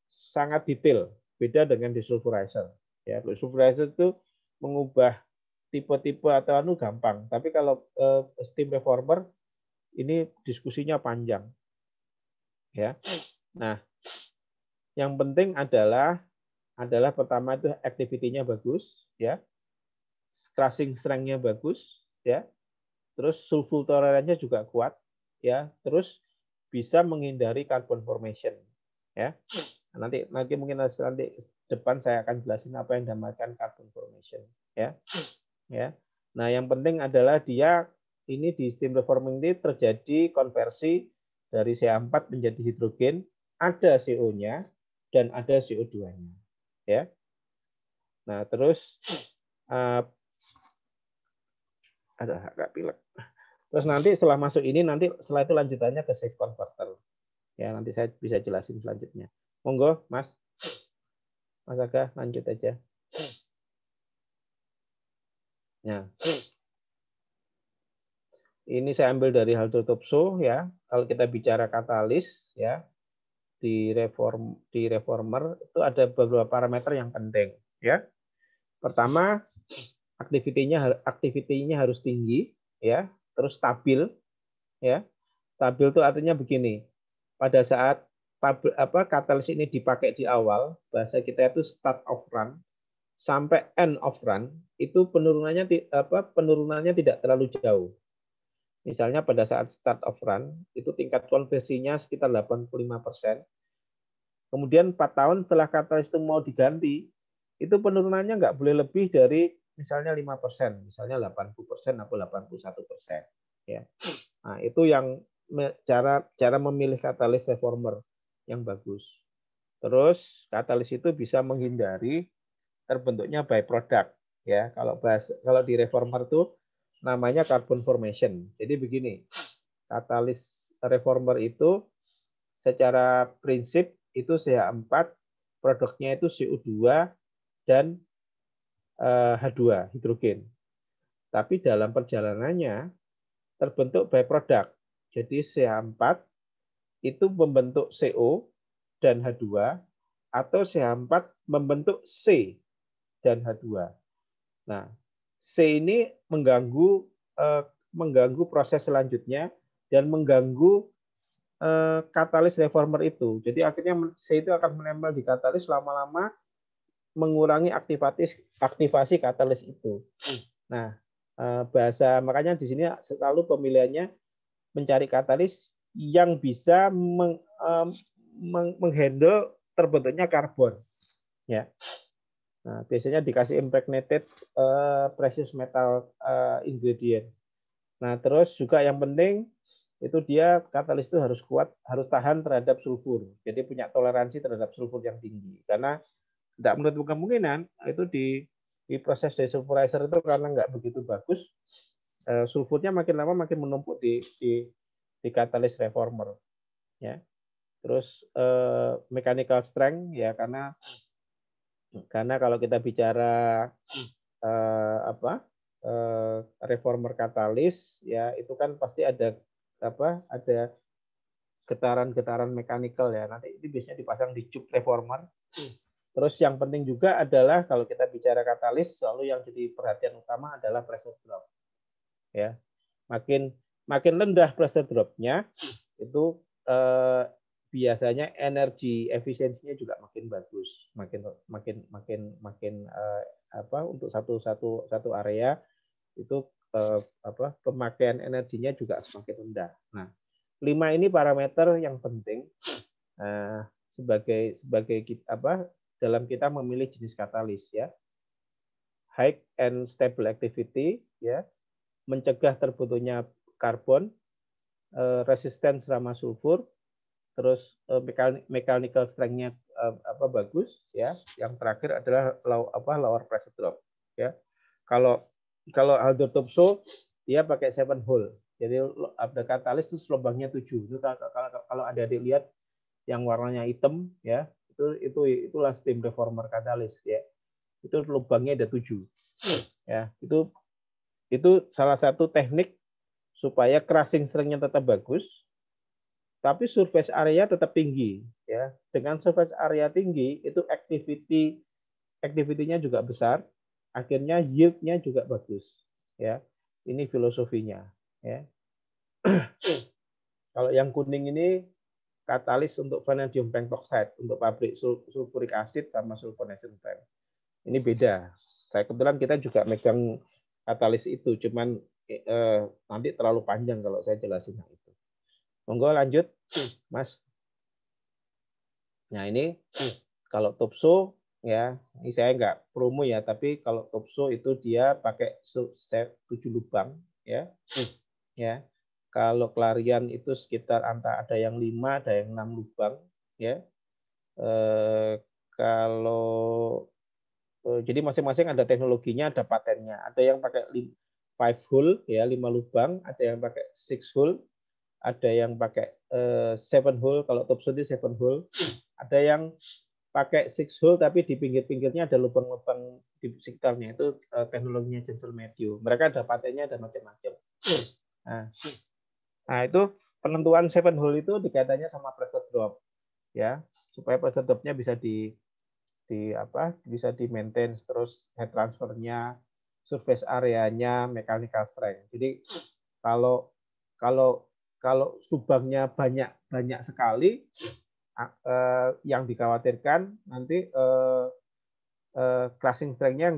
sangat detail, beda dengan desulfurizer. Ya, desulfurizer itu mengubah tipe-tipe atau gampang, tapi kalau steam reformer ini diskusinya panjang. Ya. Nah, yang penting adalah pertama itu activity-nya bagus, ya. Crushing strength-nya bagus, ya. Terus sulfur toleransinya juga kuat, ya. Terus bisa menghindari carbon formation, ya. Nanti mungkin nanti depan saya akan jelasin apa yang dinamakan carbon formation, ya. Ya. Nah, yang penting adalah dia ini di steam reforming ini terjadi konversi dari CH4 menjadi hidrogen, ada CO-nya dan ada CO2-nya, ya. Nah, terus agak pilek. Terus nanti setelah masuk ini, setelah itu lanjutannya ke safe converter. Ya, nanti saya bisa jelasin selanjutnya. Monggo, Mas Aga, lanjut aja. Nah, ini saya ambil dari Aldo Topso, ya. Kalau kita bicara katalis, ya, di reformer itu ada beberapa parameter yang penting, ya. Pertama, aktivitinya harus tinggi, ya, terus stabil, ya. Stabil itu artinya begini. Pada saat katalis ini dipakai di awal, bahasa kita itu start of run sampai end of run, itu penurunannya tidak terlalu jauh. Misalnya pada saat start of run, itu tingkat konversinya sekitar 85%. Kemudian 4 tahun setelah katalis itu mau diganti, itu penurunannya nggak boleh lebih dari misalnya 5%, misalnya 80% atau 81%. Ya. Nah, itu yang cara memilih katalis reformer yang bagus. Terus katalis itu bisa menghindari terbentuknya byproduct. Ya, kalau di reformer itu namanya carbon formation. Jadi begini, katalis reformer itu secara prinsip itu CH4, produknya itu CO2 dan H2, hidrogen. Tapi dalam perjalanannya terbentuk byproduct. Jadi CH4 itu membentuk CO dan H2 atau CH4 membentuk C dan H2. Nah, C ini mengganggu proses selanjutnya dan mengganggu katalis reformer itu. Jadi akhirnya C itu akan menempel di katalis, lama-lama mengurangi aktivasi katalis itu. Nah, makanya di sini selalu pemilihannya mencari katalis yang bisa menghandle terbentuknya karbon. Ya. Nah, biasanya dikasih impregnated precious metal ingredient. Nah, terus juga yang penting itu dia katalis itu harus kuat, harus tahan terhadap sulfur. Jadi punya toleransi terhadap sulfur yang tinggi. Karena tidak menutup kemungkinan itu di proses desulfurizer itu karena nggak begitu bagus, sulfurnya makin lama makin menumpuk di katalis reformer. Ya. Terus mechanical strength ya karena kalau kita bicara reformer katalis ya itu kan pasti ada getaran-getaran mekanikal ya. Nanti itu biasanya dipasang di tube reformer. Terus yang penting juga adalah kalau kita bicara katalis selalu yang jadi perhatian utama adalah pressure drop. Ya. Makin rendah pressure drop-nya itu biasanya energi efisiensinya juga makin bagus. Untuk satu area itu pemakaian energinya juga semakin rendah. Nah, 5 ini parameter yang penting sebagai dalam kita memilih jenis katalis ya. High and stable activity ya, mencegah terbentuknya karbon, resisten ramah sulfur, terus mechanical strength-nya bagus ya. Yang terakhir adalah lower pressure drop ya. Kalau Haldor Topsoe dia pakai 7 hole. Jadi ada katalis itu lubangnya 7. Itu kalau ada dilihat yang warnanya hitam ya, itulah steam reformer katalis ya. Itu lubangnya ada 7. Ya, itu salah satu teknik supaya crushing strength-nya tetap bagus, tapi surface area tetap tinggi ya. Dengan surface area tinggi itu activity-nya juga besar, akhirnya yield-nya juga bagus ya. Ini filosofinya ya. Kalau yang kuning ini katalis untuk vanadium pentoxide untuk pabrik sulfuric acid sama sulfonation plant. Ini beda. Saya kebetulan kita juga megang katalis itu, cuman nanti terlalu panjang kalau saya jelasin yang itu. Monggo lanjut, Mas. Nah ini kalau Topsoe ya, ini saya nggak promo ya, tapi kalau Topsoe itu dia pakai 7 lubang ya. Ya. Kalau Clarion itu sekitar ada yang 5, ada yang 6 lubang ya. Jadi masing-masing ada teknologinya, ada patennya. Ada yang pakai 5 hole ya, 5 lubang, ada yang pakai 6 hole, ada yang pakai 7 hole, kalau Topsoe itu 7 hole. Ada yang pakai 6 hole tapi di pinggir-pinggirnya ada lubang-lubang di sekitarnya, itu teknologinya Johnson Matthey. Mereka ada patennya, ada macam-macam. Nah, itu penentuan 7 hole itu dikaitannya sama pressure drop ya, supaya pressure drop-nya bisa bisa di maintain, terus head transfernya, surface areanya, mechanical strength. Jadi kalau lubangnya banyak sekali, yang dikhawatirkan nanti crushing strength-nya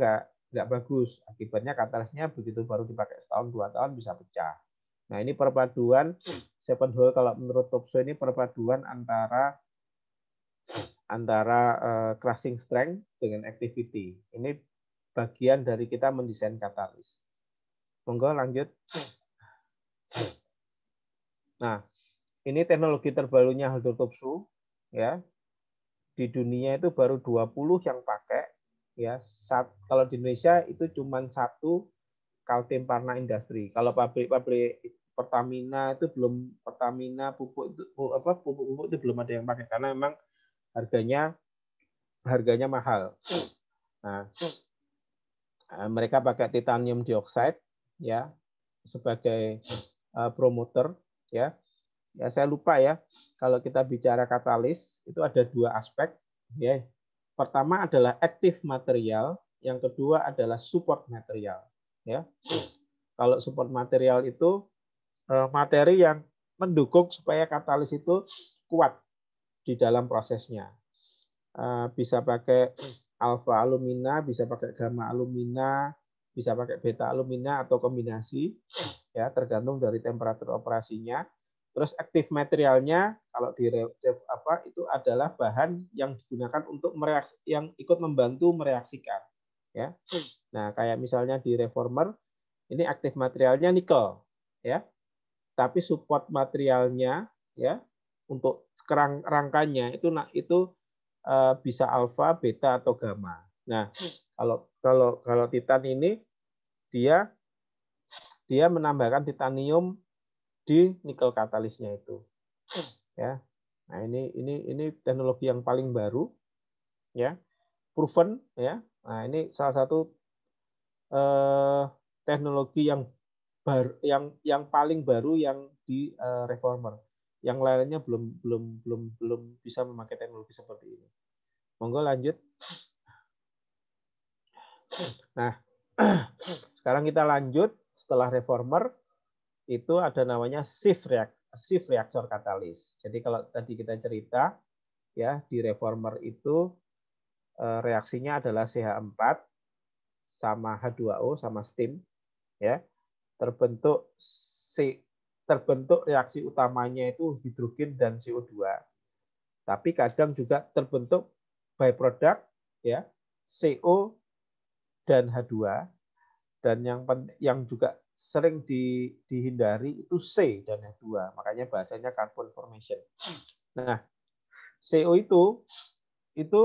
nggak bagus. Akibatnya katalisnya begitu baru dipakai setahun 2 tahun bisa pecah. Nah, ini perpaduan 7 hole kalau menurut Topsoe ini perpaduan antara crushing strength dengan activity. Ini bagian dari kita mendesain katalis. Monggo lanjut. Nah, ini teknologi terbarunya Haldor Topsoe ya. Di dunia itu baru 20 yang pakai ya. Kalau di Indonesia itu cuma 1 Kaltim Parna Industri. Kalau pabrik Pertamina itu belum, Pertamina pupuk itu pupuk itu belum ada yang pakai karena memang harganya mahal. Nah, mereka pakai titanium dioxide ya sebagai promoter ya. Ya saya lupa ya. Kalau kita bicara katalis itu ada dua aspek ya. Pertama adalah aktif material, yang kedua adalah support material ya. Kalau support material itu materi yang mendukung supaya katalis itu kuat di dalam prosesnya. Bisa pakai alfa alumina, bisa pakai gamma alumina, bisa pakai beta alumina atau kombinasi, ya tergantung dari temperatur operasinya. Terus aktif materialnya kalau di itu adalah bahan yang digunakan untuk yang ikut membantu mereaksikan, ya. Nah kayak misalnya di reformer ini aktif materialnya nikel, ya. Tapi support materialnya, ya, untuk rangkanya itu bisa alfa, beta atau gamma. Nah, kalau titan ini dia menambahkan titanium di nikel katalisnya itu. Ya. Nah, ini teknologi yang paling baru ya. Proven ya. Nah, ini salah satu teknologi yang paling baru yang di reformer. Yang lainnya belum bisa memakai teknologi seperti ini. Monggo lanjut. Nah, sekarang kita lanjut setelah reformer itu ada namanya shift reaktor katalis. Jadi kalau tadi kita cerita ya di reformer itu reaksinya adalah CH4 sama H2O sama steam ya. Terbentuk reaksi utamanya itu hidrogen dan CO2. Tapi kadang juga terbentuk byproduct ya, CO dan H2, dan yang juga sering dihindari itu C dan H2. Makanya bahasanya carbon formation. Nah, CO itu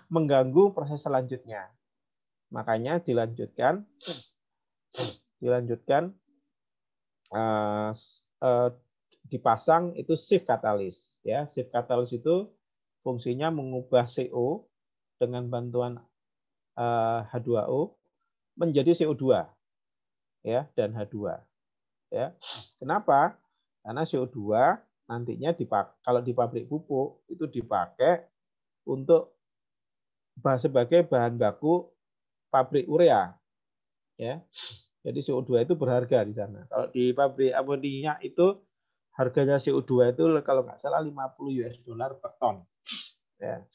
mengganggu proses selanjutnya. Makanya dilanjutkan dipasang itu shift katalis ya. Shift katalis itu fungsinya mengubah CO dengan bantuan H2O menjadi CO2 ya dan H2 ya. Kenapa? Karena CO2 nantinya kalau di pabrik pupuk itu dipakai untuk sebagai bahan baku pabrik urea ya. Jadi CO2 itu berharga di sana. Kalau di pabrik amonia itu harganya CO2 itu kalau nggak salah 50 US dollar per ton. Ya.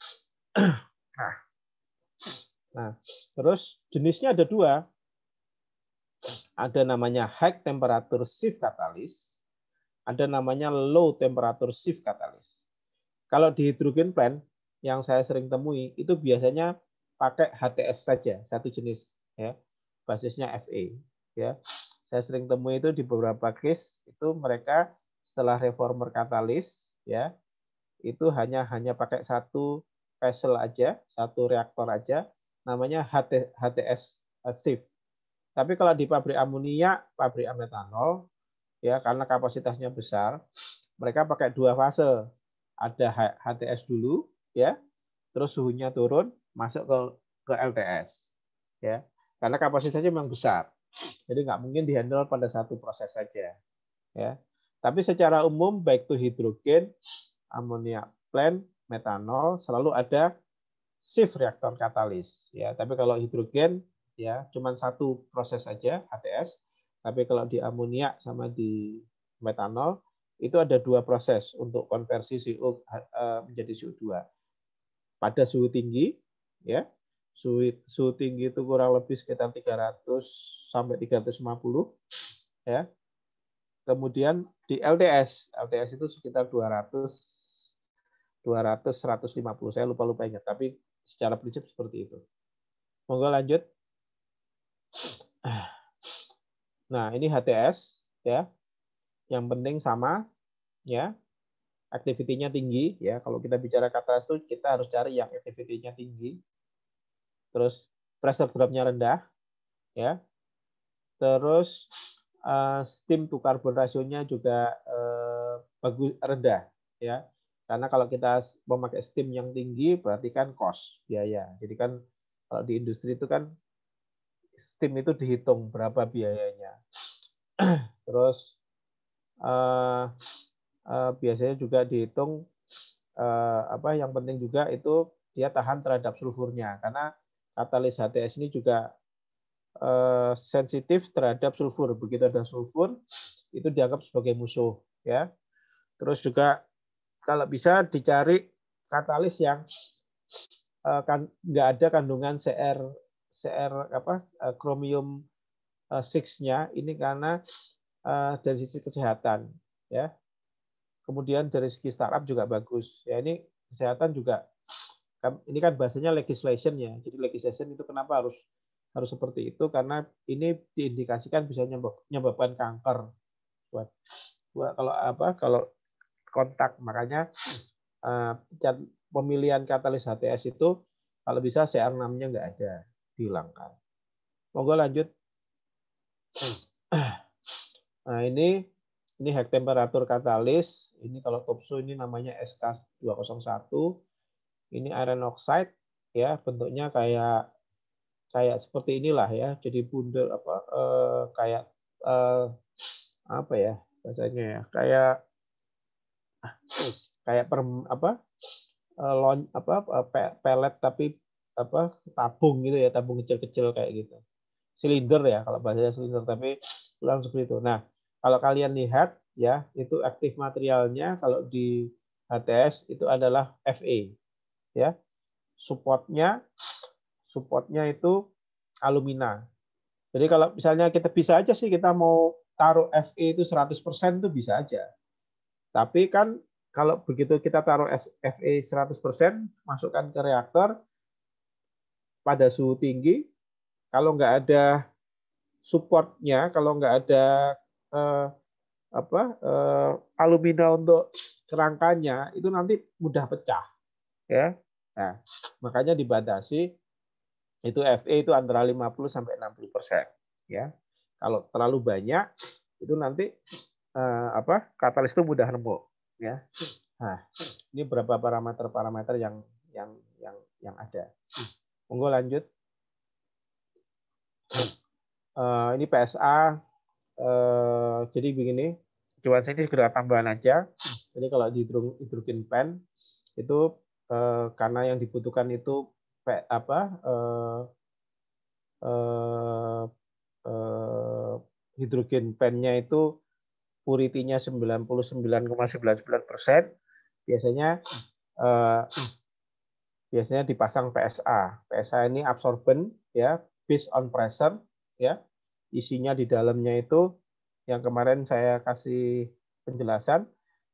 Nah, terus jenisnya ada dua. Ada namanya high temperature shift catalyst, ada namanya low temperature shift catalyst. Kalau di hydrogen plant yang saya sering temui itu biasanya pakai HTS saja, satu jenis ya. Basisnya Fe ya. Saya sering temui itu di beberapa case itu mereka setelah reformer katalis ya, itu hanya pakai satu vessel aja, satu reaktor aja, namanya HTS shift. Tapi kalau di pabrik amonia, pabrik metanol, ya karena kapasitasnya besar, mereka pakai dua fase. Ada HTS dulu, ya, terus suhunya turun, masuk ke LTS, ya, karena kapasitasnya memang besar. Jadi nggak mungkin dihandle pada satu proses saja, ya. Tapi secara umum baik itu hidrogen, amonia plant, metanol selalu ada shift reaktor katalis, ya. Tapi kalau hidrogen ya cuma satu proses saja HTS. Tapi kalau di amonia sama di metanol itu ada dua proses untuk konversi CO menjadi CO2 pada suhu tinggi ya. Suhu tinggi itu kurang lebih sekitar 300 sampai 350 ya. Kemudian di LTS itu sekitar 200 150. Saya lupa ingat, tapi secara prinsip seperti itu. Monggo lanjut. Nah, ini HTS ya. Yang penting sama ya. Aktivitinya tinggi ya. Kalau kita bicara katalis itu kita harus cari yang aktivitinya tinggi. Terus pressure drop-nya rendah ya. Terus steam to carbon rasionya juga bagus, rendah ya. Karena kalau kita memakai steam yang tinggi berarti kan cost, biaya. Jadi kan kalau di industri itu kan steam itu dihitung berapa biayanya. Terus biasanya juga dihitung apa yang penting juga itu dia tahan terhadap sulfurnya, karena katalis HTS ini juga sensitif terhadap sulfur. Begitu ada sulfur itu dianggap sebagai musuh ya. Terus juga kalau bisa dicari katalis yang kan nggak ada kandungan CR apa kromium 6-nya, ini karena dari sisi kesehatan ya. Kemudian dari segi startup juga bagus. Ya ini kesehatan juga, ini kan bahasanya legislation ya. Jadi legislation itu kenapa harus seperti itu, karena ini diindikasikan bisa menyebabkan kanker buat kalau kontak. Makanya pemilihan katalis HTS itu kalau bisa CR6-nya nggak ada, dihilangkan. Monggo lanjut. Nah ini high temperatur katalis. Ini kalau TOPSU ini namanya SK201. Ini iron oxide ya, bentuknya kayak seperti inilah ya. Jadi bundel kayak apa ya bahasanya ya, kayak pelet tapi tabung gitu ya, tabung kecil-kecil kayak gitu. Silinder ya kalau bahasanya silinder, tapi langsung seperti itu. Nah, kalau kalian lihat ya, itu aktif materialnya kalau di HTS itu adalah Fe ya. Supportnya itu alumina. Jadi kalau misalnya kita bisa aja sih kita mau taruh Fe itu 100% itu bisa aja. Tapi kan kalau begitu kita taruh Fe 100%, masukkan ke reaktor pada suhu tinggi, kalau nggak ada supportnya, kalau nggak ada alumina untuk kerangkanya, itu nanti mudah pecah ya. Nah, makanya dibatasi itu Fe itu antara 50 sampai 60% ya. Kalau terlalu banyak itu nanti katalis itu mudah remuk ya. Nah, ini beberapa parameter yang ada. Monggo lanjut. Ini PSA. Jadi begini, cuman ini segera tambahan aja. Jadi kalau di hidrogen pen itu karena yang dibutuhkan itu hidrogen pennya itu purity-nya 99,99%, biasanya dipasang PSA. PSA ini absorben ya, based on pressure ya. Isinya di dalamnya itu yang kemarin saya kasih penjelasan,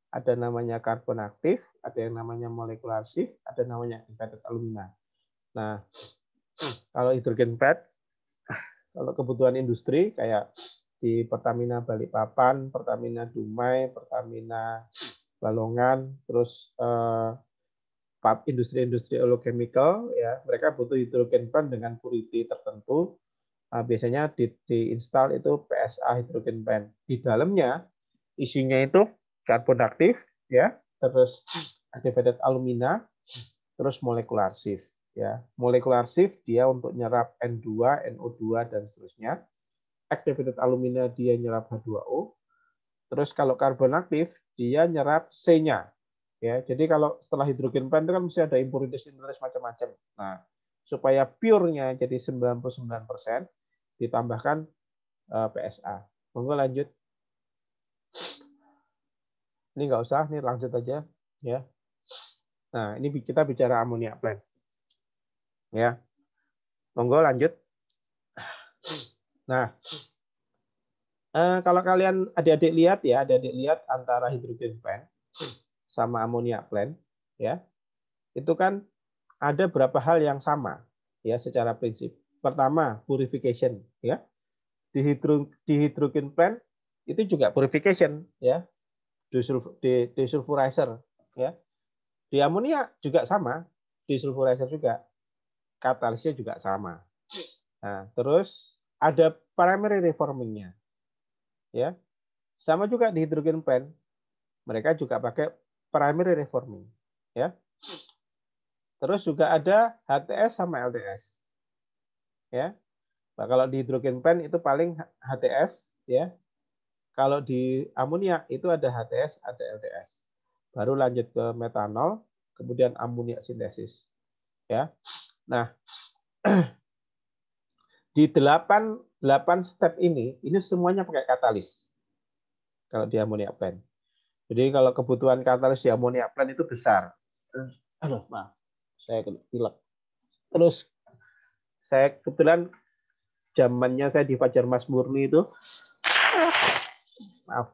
ada namanya karbon aktif, ada yang namanya molekular shift, ada namanya embedded alumina. Nah, kalau hidrogen pad, kalau kebutuhan industri kayak di Pertamina Balikpapan, Pertamina Dumai, Pertamina Balongan, terus industri-industri oleochemical ya, mereka butuh hidrogen pen dengan purity tertentu. Biasanya diinstal itu PSA hidrogen pen. Di dalamnya isinya itu karbon aktif ya, terus activated alumina, terus molekular shift ya. Molekular shift dia untuk nyerap N2, NO2 dan seterusnya. Activated alumina dia nyerap H2O. Terus kalau karbon aktif dia nyerap C-nya. Ya, jadi kalau setelah hidrogen pen itu kan mesti ada impurities macam-macam. Nah, supaya pure-nya jadi 99%, ditambahkan PSA. Monggo lanjut. Ini nggak usah, ini lanjut aja ya. Nah, ini kita bicara amonia plant. Ya. Monggo lanjut. Nah, kalau kalian adik-adik lihat antara hidrogen plant sama amonia plant ya. Itu kan ada beberapa hal yang sama ya secara prinsip. Pertama, purification ya. Di hidrogen plant itu juga purification ya. Desulfurizer ya. Di amonia juga sama, desulfurizer juga. Katalisnya juga sama. Nah, terus ada primary reforming-nya. Ya. Sama juga di hydrogen pen, mereka juga pakai primary reforming. Ya. Terus juga ada HTS sama LTS. Ya. Nah, kalau di hydrogen pen itu paling HTS, ya. Kalau di amonia itu ada HTS, ada LTS. Baru lanjut ke metanol, kemudian amonia sintesis. Ya. Nah, di 8 step ini semuanya pakai katalis. Kalau di amonia plant. Jadi kalau kebutuhan katalis di amonia plant itu besar. Aduh, maaf. Saya pilek. Terus saya kebetulan zamannya saya di Fajar Mas Murni itu, maaf,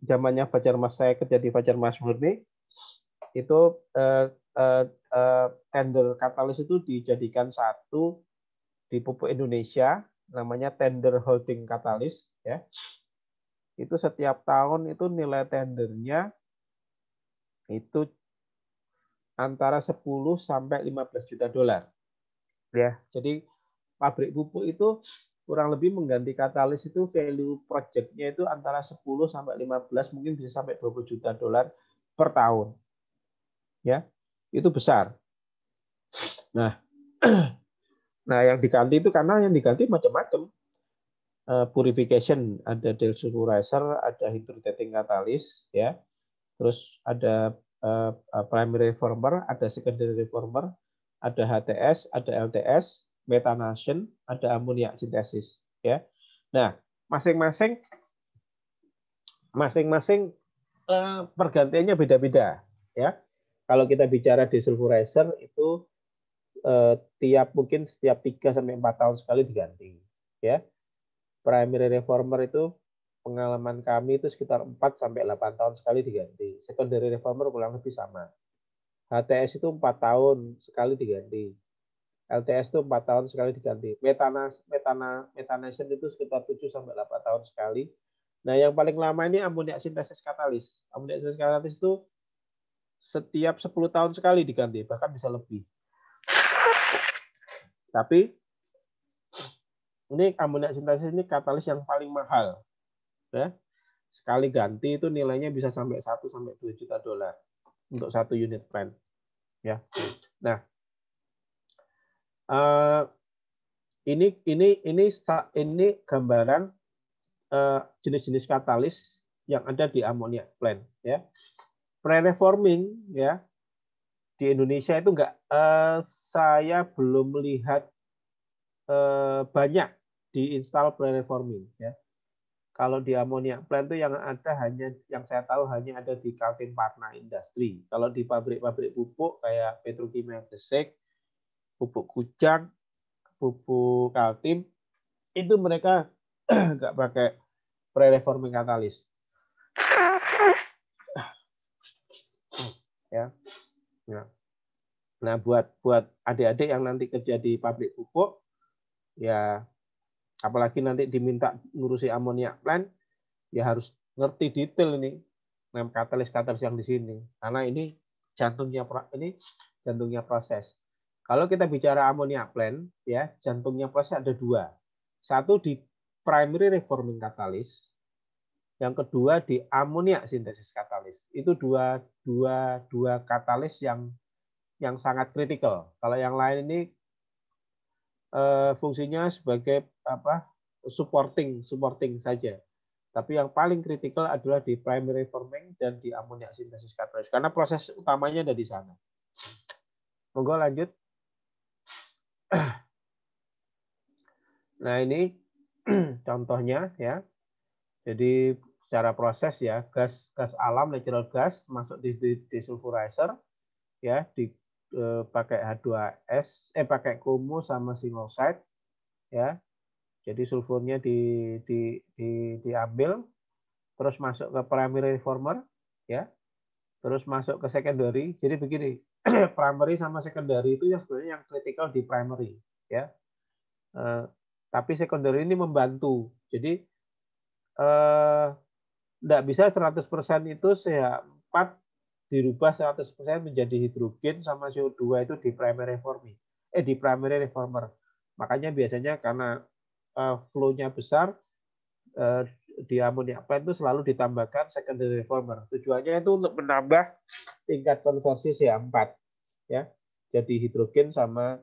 zamannya Fajar Mas, saya kerja di Fajar Mas Murni itu tender katalis itu dijadikan satu di pupuk Indonesia, namanya tender holding katalis, ya. Itu setiap tahun itu nilai tendernya itu antara 10 sampai 15 juta dolar. Ya, jadi pabrik pupuk itu kurang lebih mengganti katalis itu value project-nya itu antara 10 sampai 15, mungkin bisa sampai 20 juta dolar per tahun. Ya, itu besar. Nah, yang diganti itu karena yang diganti macam-macam. Purification, ada desulfurizer, ada hydrostatic catalyst, ya. Terus ada primary reformer, ada secondary reformer, ada HTS, ada LTS, methanation, ada amonia sintesis, ya. Nah, masing-masing pergantiannya beda-beda, ya. Kalau kita bicara desulfurizer itu mungkin setiap 3 sampai 4 tahun sekali diganti, ya. Primary reformer itu pengalaman kami itu sekitar 4 sampai 8 tahun sekali diganti. Secondary reformer kurang lebih sama. HTS itu 4 tahun sekali diganti. LTS itu 4 tahun sekali diganti. Methanation itu sekitar 7 sampai 8 tahun sekali. Nah, yang paling lama ini amonia sintesis katalis. Amonia sintesis katalis itu setiap 10 tahun sekali diganti, bahkan bisa lebih. Tapi ini amonia sintesis ini katalis yang paling mahal. Ya. Sekali ganti itu nilainya bisa sampai 1 sampai 2 juta dolar untuk satu unit plant. Ya. Nah, ini gambaran jenis-jenis katalis yang ada di amonia plant. Ya. Pre-reforming, ya, di Indonesia itu saya belum melihat banyak diinstal pre-reforming. Ya. Kalau di amonia plant itu yang ada yang saya tahu hanya ada di Kaltim Parna Industri. Kalau di pabrik-pabrik pupuk kayak Petrokimia Gresik, pupuk Kujang, pupuk Kaltim, itu mereka nggak pakai pre-reforming katalis. Ya. Nah, buat adik-adik yang nanti kerja di pabrik pupuk, ya apalagi nanti diminta ngurusi amonia plant, ya harus ngerti detail ini katalis yang di sini, karena ini jantungnya proses. Kalau kita bicara amonia plant, ya jantungnya proses ada 2. Satu di primary reforming katalis, yang kedua di amonia sintesis katalis. Itu dua katalis yang sangat kritikal. Kalau yang lain ini fungsinya sebagai supporting saja. Tapi yang paling kritikal adalah di primary forming dan di amonia sintesis katalis, karena proses utamanya ada di sana. Monggo lanjut. Nah, ini contohnya, ya. Jadi secara proses, ya, gas alam, natural gas masuk di desulfurizer, ya, pakai H2S, pakai kumu sama single side, ya. Jadi sulfurnya diambil, terus masuk ke primary reformer, ya, terus masuk ke secondary. Jadi begini, primary sama secondary itu yang sebenarnya yang kritikal di primary, ya. Tapi secondary ini membantu. Jadi tidak bisa 100% itu CH4 dirubah 100% menjadi hidrogen sama CO2 itu di primary reformer. Makanya biasanya karena flow-nya besar, di amoniak plant itu selalu ditambahkan secondary reformer. Tujuannya itu untuk menambah tingkat konversi CH4 ya. Jadi hidrogen sama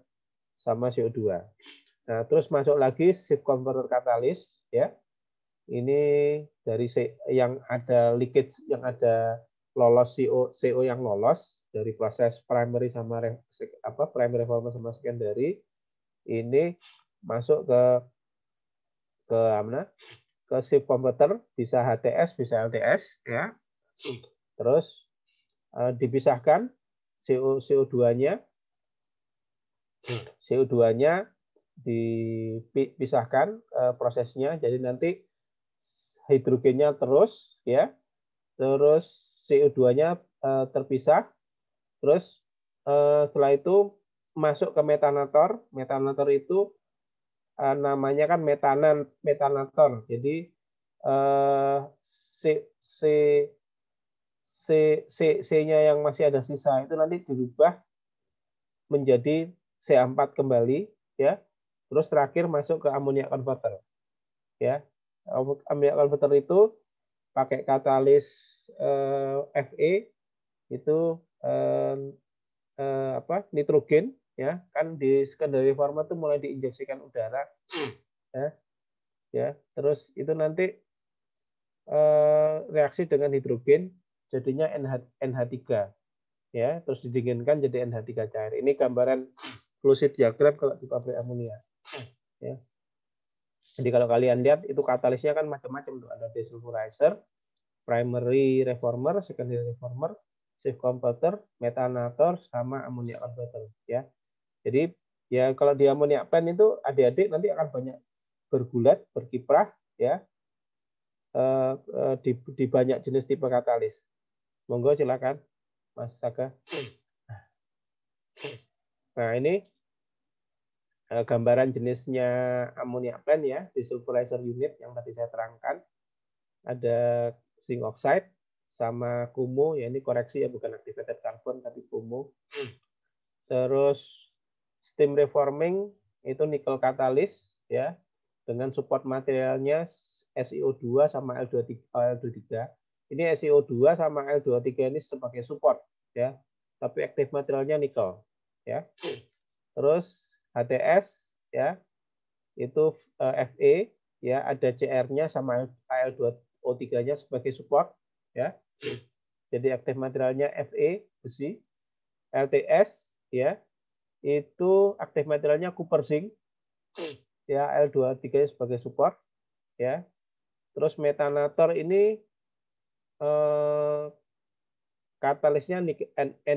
CO2. Nah, terus masuk lagi shift converter katalis ya. Ini dari yang ada leakage, yang ada lolos CO yang lolos dari proses primary sama primary reformer sama secondary, ini masuk ke mana? Ke shift converter, bisa HTS, bisa LTS ya. Terus dipisahkan CO2-nya dipisahkan prosesnya, jadi nanti hidrogennya terus ya, terus CO2-nya terpisah, terus setelah itu masuk ke metanator. Metanator itu namanya kan metanator. Jadi C-nya yang masih ada sisa itu nanti dirubah menjadi CH4 kembali ya. Terus terakhir masuk ke amoniak converter. Ya. Amoniak converter itu pakai katalis Fe itu nitrogen ya, kan di secondary reformer itu mulai diinjeksikan udara ya. Terus itu nanti reaksi dengan hidrogen jadinya NH3 ya, terus didinginkan jadi NH3 cair. Ini gambaran flow sheet diagram kalau di pabrik amonia ya. Jadi kalau kalian lihat itu katalisnya kan macam-macam tuh, ada desulfurizer, primary reformer, secondary reformer, shift converter, metanator, sama amoniak converter ya. Jadi ya kalau di amoniak plant itu adik-adik nanti akan banyak bergulat, berkiprah ya, di banyak jenis tipe katalis. Monggo silakan Mas Saga. Nah ini gambaran jenisnya amoniak plant ya, desulfurizer unit yang tadi saya terangkan. Ada zinc oxide sama kumu, ya ini koreksi ya, bukan activated carbon tapi kumu. Terus steam reforming itu nickel katalis ya, dengan support materialnya SiO2 sama L23. Ini SiO2 sama L23 ini sebagai support ya, tapi aktif materialnya nikel ya. Terus HTS ya, itu Fe ya, ada Cr-nya sama Al2O3-nya sebagai support ya. Jadi aktif materialnya Fe besi. LTS ya, itu aktif materialnya copper zinc ya, L23 sebagai support ya. Terus metanator ini katalisnya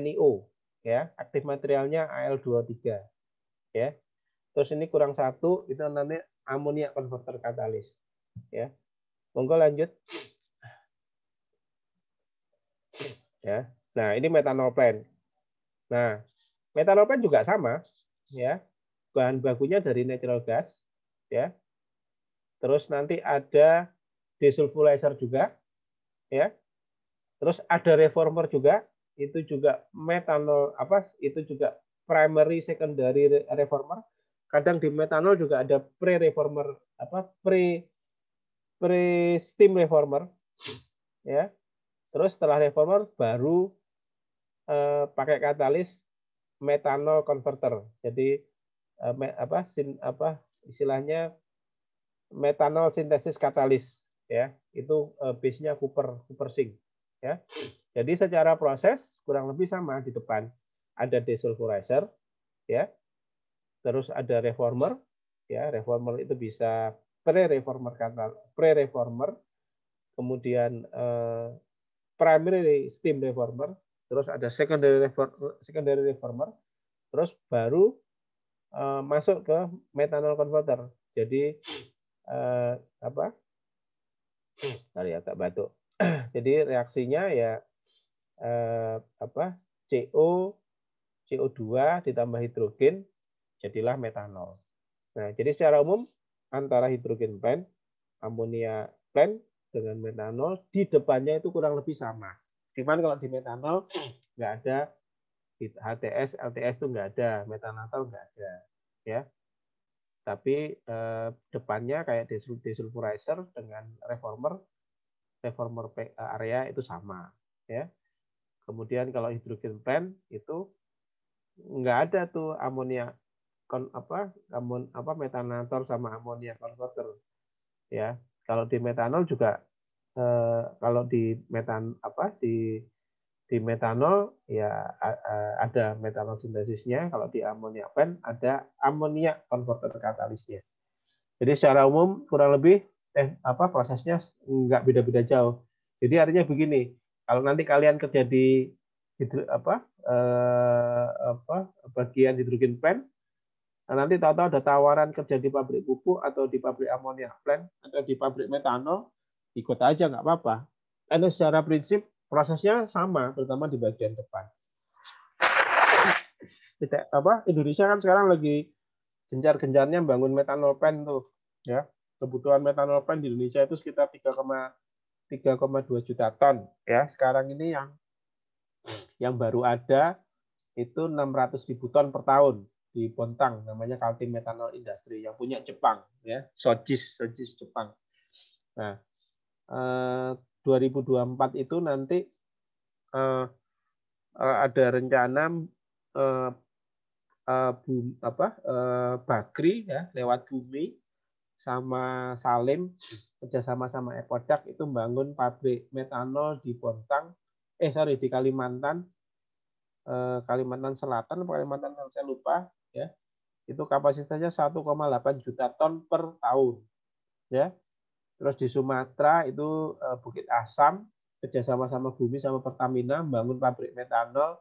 NiO ya, aktif materialnya Al23 ya. Terus ini kurang satu, itu namanya amoniak converter katalis ya. Monggo lanjut ya. Nah ini metanol plant. Nah metanol plant juga sama ya, bahan bakunya dari natural gas ya. Terus nanti ada desulfurizer juga ya. Terus ada reformer juga, itu juga metanol itu juga primary secondary reformer. Kadang di metanol juga ada pre-reformer pre-steam reformer ya. Terus setelah reformer baru pakai katalis metanol converter. Jadi istilahnya metanol sintesis katalis ya. Itu base-nya copper zinc ya. Jadi secara proses kurang lebih sama. Di depan ada desulfurizer ya. Terus ada reformer ya. Reformer itu bisa pre-reformer, kemudian primary steam reformer, terus ada secondary reformer, terus baru masuk ke metanol converter. Jadi Tadi agak batuk. Jadi reaksinya ya CO2 ditambah hidrogen jadilah metanol. Nah, jadi secara umum antara hidrogen plant, amonia plant dengan metanol di depannya itu kurang lebih sama. Cuman kalau di metanol nggak ada HTS, LTS itu nggak ada, metanator nggak ada, ya. tapi depannya kayak desulfurizer dengan reformer area itu sama, ya. Kemudian kalau hidrogen plant itu nggak ada tuh amonia metanator sama amonia converter, ya. Kalau di metanol juga kalau di metanol ya ada metanol sintesisnya, kalau di amonia plant ada amonia converter katalisnya. Jadi secara umum kurang lebih prosesnya nggak beda-beda jauh. Jadi artinya begini, kalau nanti kalian kerja di bagian hidrogen plant, nanti tahu-tahu ada tawaran kerja di pabrik pupuk atau di pabrik amonia plant atau di pabrik metanol, ikut aja nggak apa-apa. Karena secara prinsip prosesnya sama, terutama di bagian depan. Indonesia kan sekarang lagi gencar-gencarnya bangun metanol plant tuh, ya. Kebutuhan metanol plant di Indonesia itu sekitar 3,2 juta ton, ya. Sekarang ini yang baru ada itu 600.000 ton per tahun di Bontang, namanya Kaltim Methanol Industry yang punya Jepang, ya. Sojis Jepang. Nah, 2024 itu nanti ada rencana Bakri, ya, lewat Bumi sama Salim kerjasama sama Air Product itu membangun pabrik metanol di Bontang, di Kalimantan Selatan, Kalimantan saya lupa, ya. Itu kapasitasnya 1,8 juta ton per tahun, ya. Terus di Sumatera itu Bukit Asam kerjasama sama Bumi sama Pertamina membangun pabrik metanol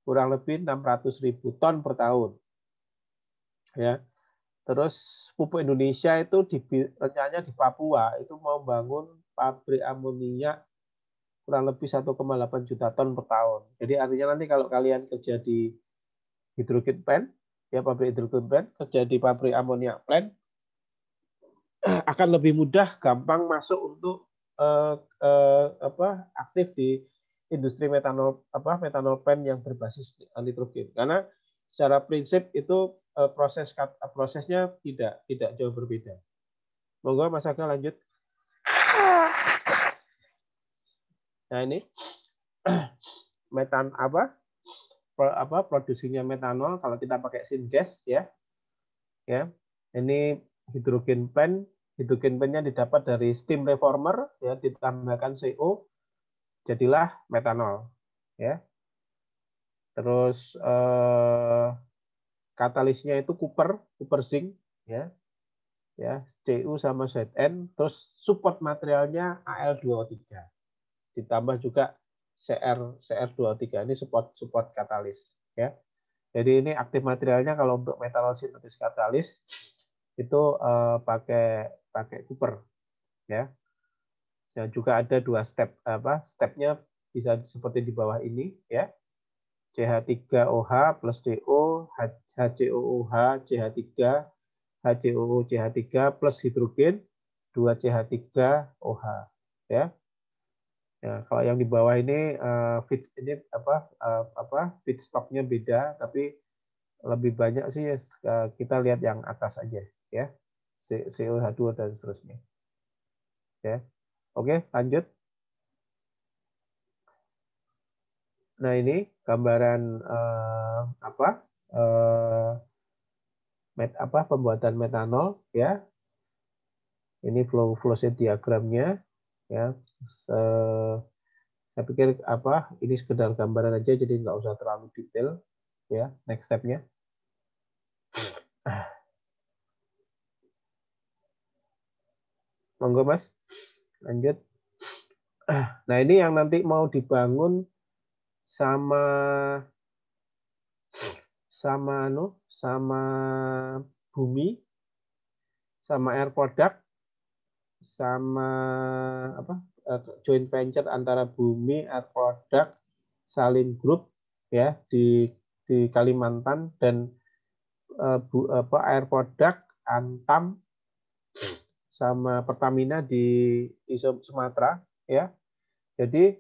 kurang lebih 600.000 ton per tahun, ya. Terus Pupuk Indonesia itu rencananya di Papua itu mau bangun pabrik amonia kurang lebih 1,8 juta ton per tahun. Jadi artinya nanti kalau kalian kerja di hidrogen plant, ya pabrik hidrogen plant, kerja di pabrik amonia plant, akan lebih mudah, gampang masuk untuk aktif di industri metanol plant yang berbasis nitrogen. Karena secara prinsip itu prosesnya tidak jauh berbeda. Monggo Mas Aga lanjut. Nah ini produksinya metanol kalau kita pakai syngas, ya. Ini hidrogen plant. Hidrogen plant-nya didapat dari steam reformer, ya, ditambahkan CO, jadilah metanol, ya. Terus katalisnya itu Cooper zinc, ya. Cu sama Zn, terus support materialnya Al2O3. Ditambah juga CR2O3, ini support katalis, ya. Jadi ini aktif materialnya kalau untuk metanol sintetis katalis itu pakai Cooper, ya. Dan juga ada dua stepnya bisa seperti di bawah ini, ya. CH3OH plus DO, HCOOH CH3, HCOO-CH3 plus hidrogen 2CH3OH, ya. Ya, kalau yang di bawah ini feedstocknya beda, tapi lebih banyak sih kita lihat yang atas aja, ya. COH2 dan seterusnya. Ya. Oke, lanjut. Nah, ini gambaran pembuatan metanol, ya. Ini flow sheet diagramnya, ya. Saya pikir ini sekedar gambaran aja, jadi nggak usah terlalu detail, ya. Next step-nya. Monggo Mas, lanjut. Nah, ini yang nanti mau dibangun sama Bumi, sama Air Product, sama joint venture antara Bumi, Air Product, Salim Group, ya, di Kalimantan, dan Air Product, Antam, sama Pertamina di Sumatera, ya. Jadi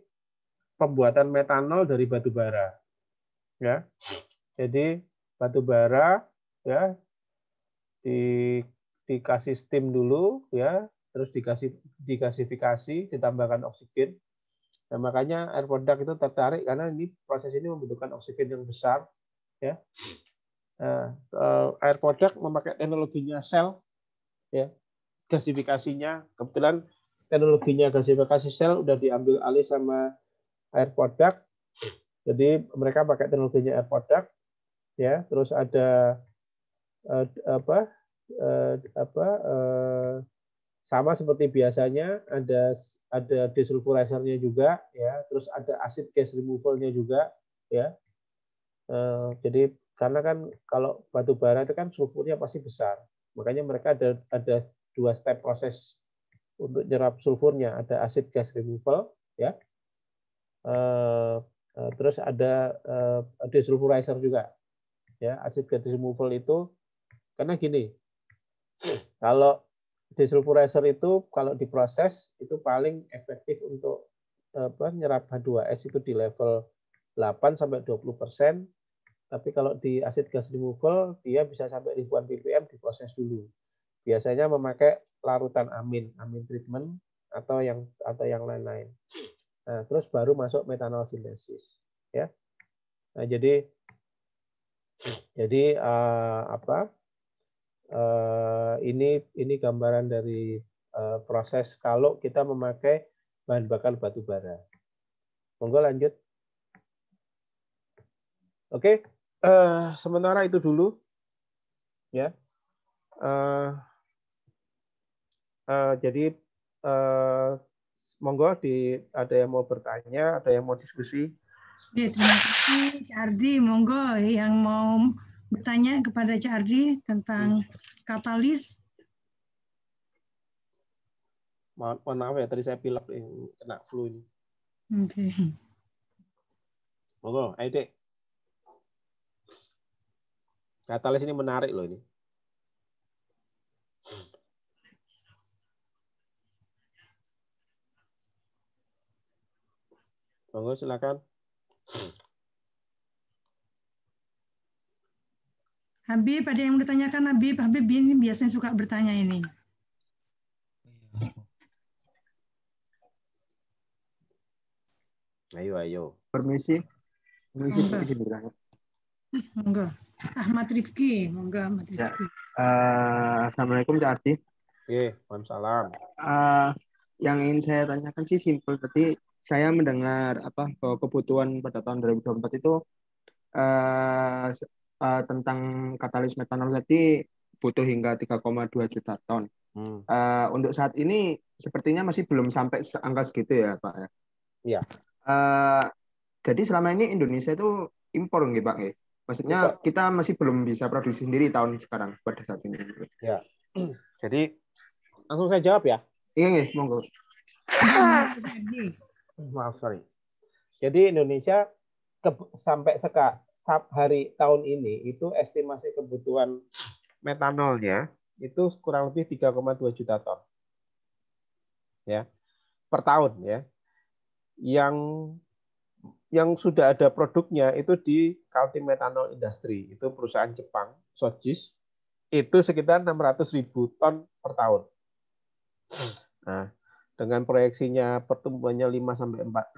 pembuatan metanol dari batu bara, ya. Jadi batu bara, ya, dikasih steam dulu ya, terus digasifikasi, ditambahkan oksigen. Nah, makanya air product itu tertarik karena ini proses ini membutuhkan oksigen yang besar ya. Nah, air product memakai teknologinya sel ya. Gasifikasinya kebetulan teknologinya gasifikasi sel udah diambil alih sama air product. Jadi mereka pakai teknologinya air product ya, terus ada sama seperti biasanya ada desulfurizer-nya juga ya, terus ada acid gas removal-nya juga ya. Jadi karena kan kalau batu bara itu kan sulfurnya pasti besar, makanya mereka ada 2 step proses untuk nyerap sulfurnya, ada acid gas removal ya, terus ada desulfurizer juga ya. Acid gas removal itu karena gini, kalau desulfurizer itu kalau diproses itu paling efektif untuk nyerap H2S itu di level 8 sampai 20%. Tapi kalau di acid gas removal dia bisa sampai ribuan ppm diproses dulu. Biasanya memakai larutan amin treatment atau yang lain-lain. Nah, terus baru masuk methanol sintesis ya. Nah, jadi ini gambaran dari proses kalau kita memakai bahan bakar batu bara. Monggo lanjut. Oke, sementara itu dulu ya. Jadi monggo ada yang mau bertanya, ada yang mau diskusi. Terima kasih Cak Ardi. Monggo yang mau bertanya kepada Cak Ardi tentang katalis. Mohon maaf ya, tadi saya pilek kena flu ini. Oke. Monggo, ayo Dek. Katalis ini menarik loh ini. Monggo silakan. Habib, ada yang bertanyakan Habib? Habib ini biasanya suka bertanya ini. Ayo. Permisi bertanya. Monggo. Ahmad Rifki, monggo Ahmad Rifki. Ya. Assalamualaikum Cak Ardi. Oke, waalaikumsalam. Yang ingin saya tanyakan sih simpel. Tadi saya mendengar bahwa kebutuhan pada tahun 2024 itu tentang katalis metanol tadi butuh hingga 3,2 juta ton. Untuk saat ini sepertinya masih belum sampai angka segitu ya Pak ya. Iya. Jadi selama ini Indonesia itu impor nggih Pak nggih. Maksudnya kita masih belum bisa produksi sendiri tahun sekarang pada saat ini. Ya. Jadi langsung saya jawab ya. Iya nggih, monggo. Maaf, sorry. Jadi Indonesia sampai hari tahun ini itu estimasi kebutuhan metanolnya itu kurang lebih 3,2 juta ton. Ya. Per tahun ya. Yang sudah ada produknya itu di Kaltim Methanol Industry, itu perusahaan Jepang, Sojis, itu sekitar 600.000 ton per tahun. Nah, dengan proyeksinya pertumbuhannya 5-6%,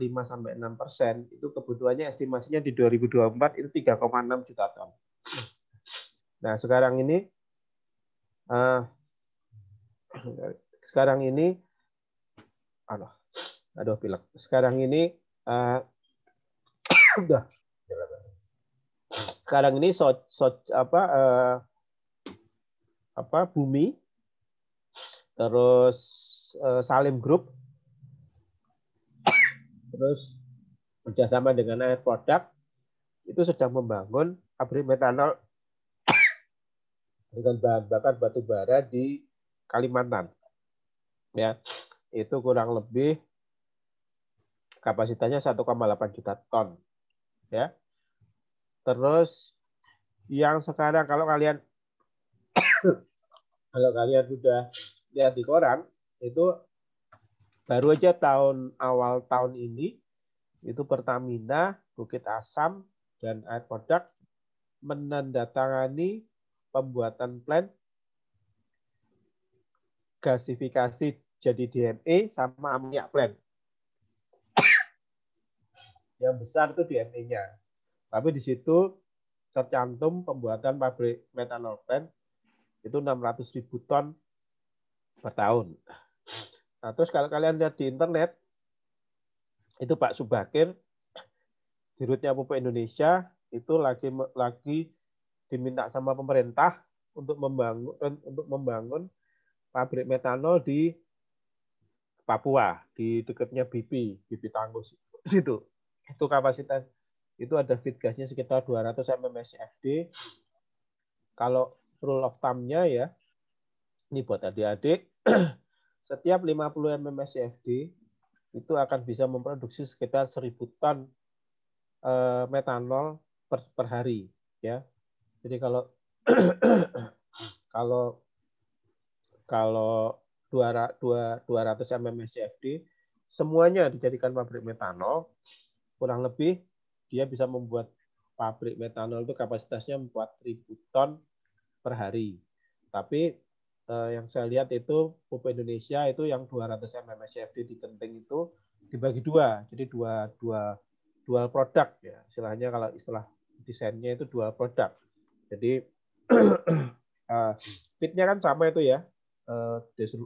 itu kebutuhannya estimasinya di 2024 itu 3,6 juta ton. Nah, sekarang ini pilek. Sekarang ini sekarang ini Bumi, terus Salim Group, terus bekerjasama dengan Air Product itu sedang membangun pabrik metanol dengan bahan bakar batu bara di Kalimantan. Ya, itu kurang lebih kapasitasnya 1,8 juta ton. Ya. Terus yang sekarang kalau kalian sudah lihat di koran, itu baru aja awal tahun ini itu Pertamina, Bukit Asam, dan Air Product menandatangani pembuatan plant gasifikasi jadi DME sama amoniak plant. Yang besar itu DME-nya. Tapi di situ tercantum pembuatan pabrik metanol plant itu 600.000 ton per tahun. Nah, terus kalau kalian lihat di internet, itu Pak Subakir, dirutnya Pupuk Indonesia, itu lagi diminta sama pemerintah untuk membangun pabrik metanol di Papua, di dekatnya BP Tangguh situ. Itu kapasitas, itu ada feed gasnya sekitar 200 mmSCFD. Kalau rule of thumb-nya ya, ini buat adik-adik, setiap 50 mmSCFD itu akan bisa memproduksi sekitar 1.000 ton metanol per hari, ya. Jadi kalau kalau 200 mmSCFD semuanya dijadikan pabrik metanol, kurang lebih dia bisa membuat pabrik metanol itu kapasitasnya 4.000 ton per hari. Tapi yang saya lihat itu Pupuk Indonesia itu yang 200 mmSCFD di Genting itu dibagi dua, jadi dual produk ya, istilahnya kalau istilah desainnya itu dual produk. Jadi feed-nya kan sama itu ya,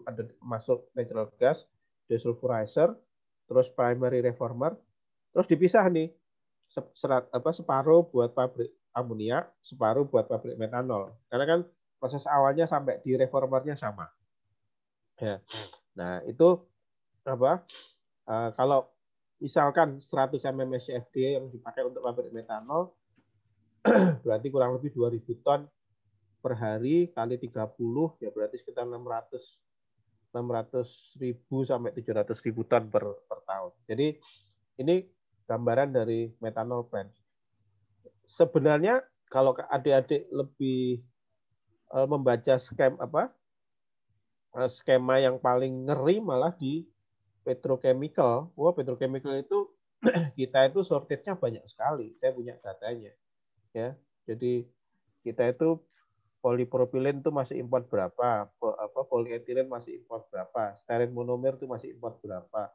ada masuk natural gas, desulfurizer, terus primary reformer, terus dipisah nih, separuh buat pabrik amonia, separuh buat pabrik metanol. Karena kan proses awalnya sampai di reformernya sama. Ya. Nah, itu apa? Kalau misalkan 100 mmSCFD yang dipakai untuk pabrik metanol, berarti kurang lebih 2.000 ton per hari kali 30, ya berarti sekitar 600.000 sampai 700.000 ton per tahun. Jadi ini gambaran dari metanol plant. Sebenarnya kalau adik-adik lebih membaca skema yang paling ngeri malah di petrochemical. Wah, petrochemical itu kita itu shortage-nya banyak sekali. Saya punya datanya. Ya, jadi kita itu polipropilen itu masih import berapa, polyethylene masih import berapa, styrene monomer itu masih import berapa.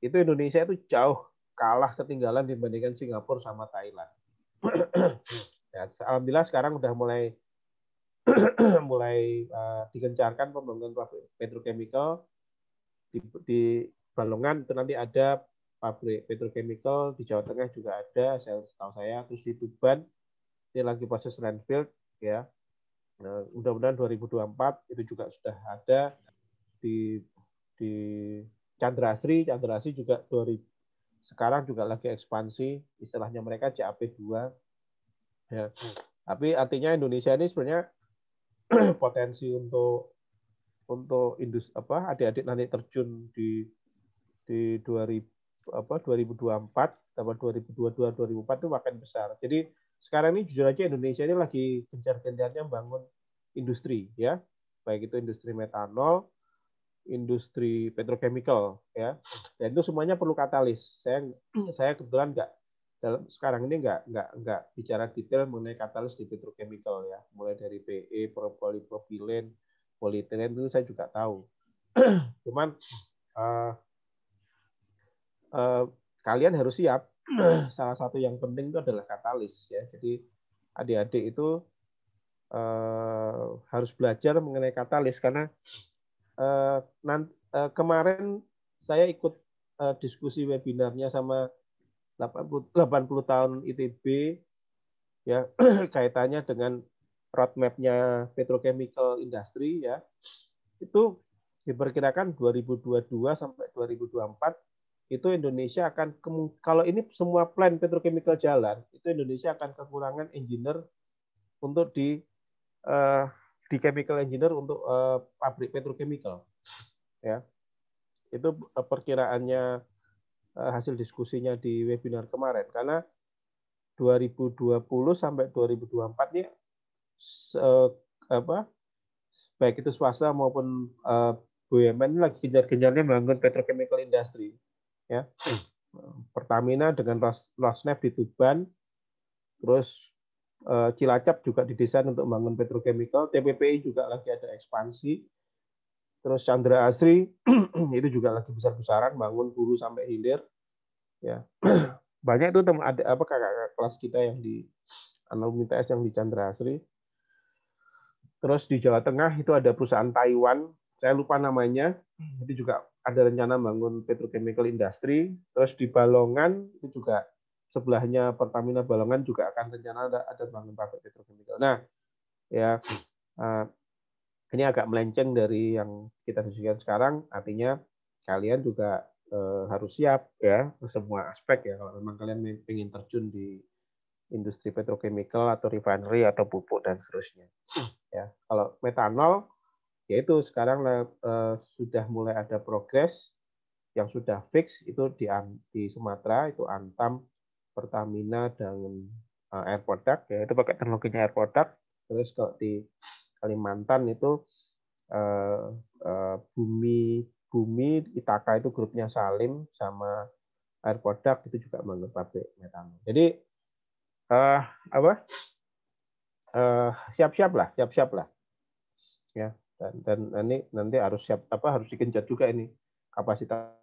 Itu Indonesia itu jauh kalah ketinggalan dibandingkan Singapura sama Thailand. Ya, alhamdulillah sekarang udah mulai digencarkan pembangunan pabrik petrochemical di Balongan, itu nanti ada pabrik petrochemical, di Jawa Tengah juga ada, setahu saya, terus di Tuban ini lagi proses landfill ya. Nah, mudah-mudahan 2024 itu juga sudah ada di Chandrasri juga sekarang juga lagi ekspansi, istilahnya mereka CAP2 ya. Tapi artinya Indonesia ini sebenarnya potensi untuk industri adik-adik nanti terjun di 2024 atau 2022 2004 itu makin besar. Jadi sekarang ini jujur aja Indonesia ini lagi gencar-gencarnya membangun industri ya, baik itu industri metanol, industri petrochemical ya. Dan itu semuanya perlu katalis. Saya kebetulan sekarang ini nggak bicara detail mengenai katalis di petrochemical ya, mulai dari PE, polypropylen, polyethylene itu saya juga tahu. Cuman kalian harus siap. Salah satu yang penting itu adalah katalis ya. Jadi adik-adik itu harus belajar mengenai katalis karena kemarin saya ikut diskusi webinarnya sama 80 tahun ITB ya, kaitannya dengan roadmap-nya petrochemical industry ya. Itu diperkirakan 2022 sampai 2024 itu Indonesia akan, kalau ini semua plant petrochemical jalan, itu Indonesia akan kekurangan engineer untuk di chemical engineer untuk pabrik petrochemical ya. Itu perkiraannya hasil diskusinya di webinar kemarin, karena 2020 sampai 2024 ini baik itu swasta maupun BUMN lagi gencar-gencarnya membangun petrochemical industry ya. Pertamina dengan Rosneft di Tuban, terus Cilacap juga didesain untuk membangun petrochemical, TPPI juga lagi ada ekspansi. Terus Chandra Asri itu juga lagi besar-besaran bangun hulu sampai hilir. Ya. Banyak itu ada apa kakak kelas kita yang di alumni TS yang di Chandra Asri. Terus di Jawa Tengah itu ada perusahaan Taiwan, saya lupa namanya. Itu juga ada rencana bangun petrochemical industry. Terus di Balongan itu juga sebelahnya Pertamina Balongan juga akan rencana ada bangun pabrik petrochemical. Nah, ya ini agak melenceng dari yang kita diskusikan sekarang. Artinya kalian juga harus siap ya semua aspek ya kalau memang kalian ingin terjun di industri petrochemical atau refinery atau pupuk dan seterusnya. Ya, kalau metanol yaitu sekarang sudah mulai ada progres yang sudah fix itu di Sumatera itu Antam, Pertamina dan Air Product ya itu pakai teknologinya Air Product. Terus kalau di Kalimantan itu Bumi Itaka itu grupnya Salim sama Air Product itu juga bangun pabrik metanol. Jadi siap-siap lah ya dan nanti harus siap harus dikenjot juga ini kapasitas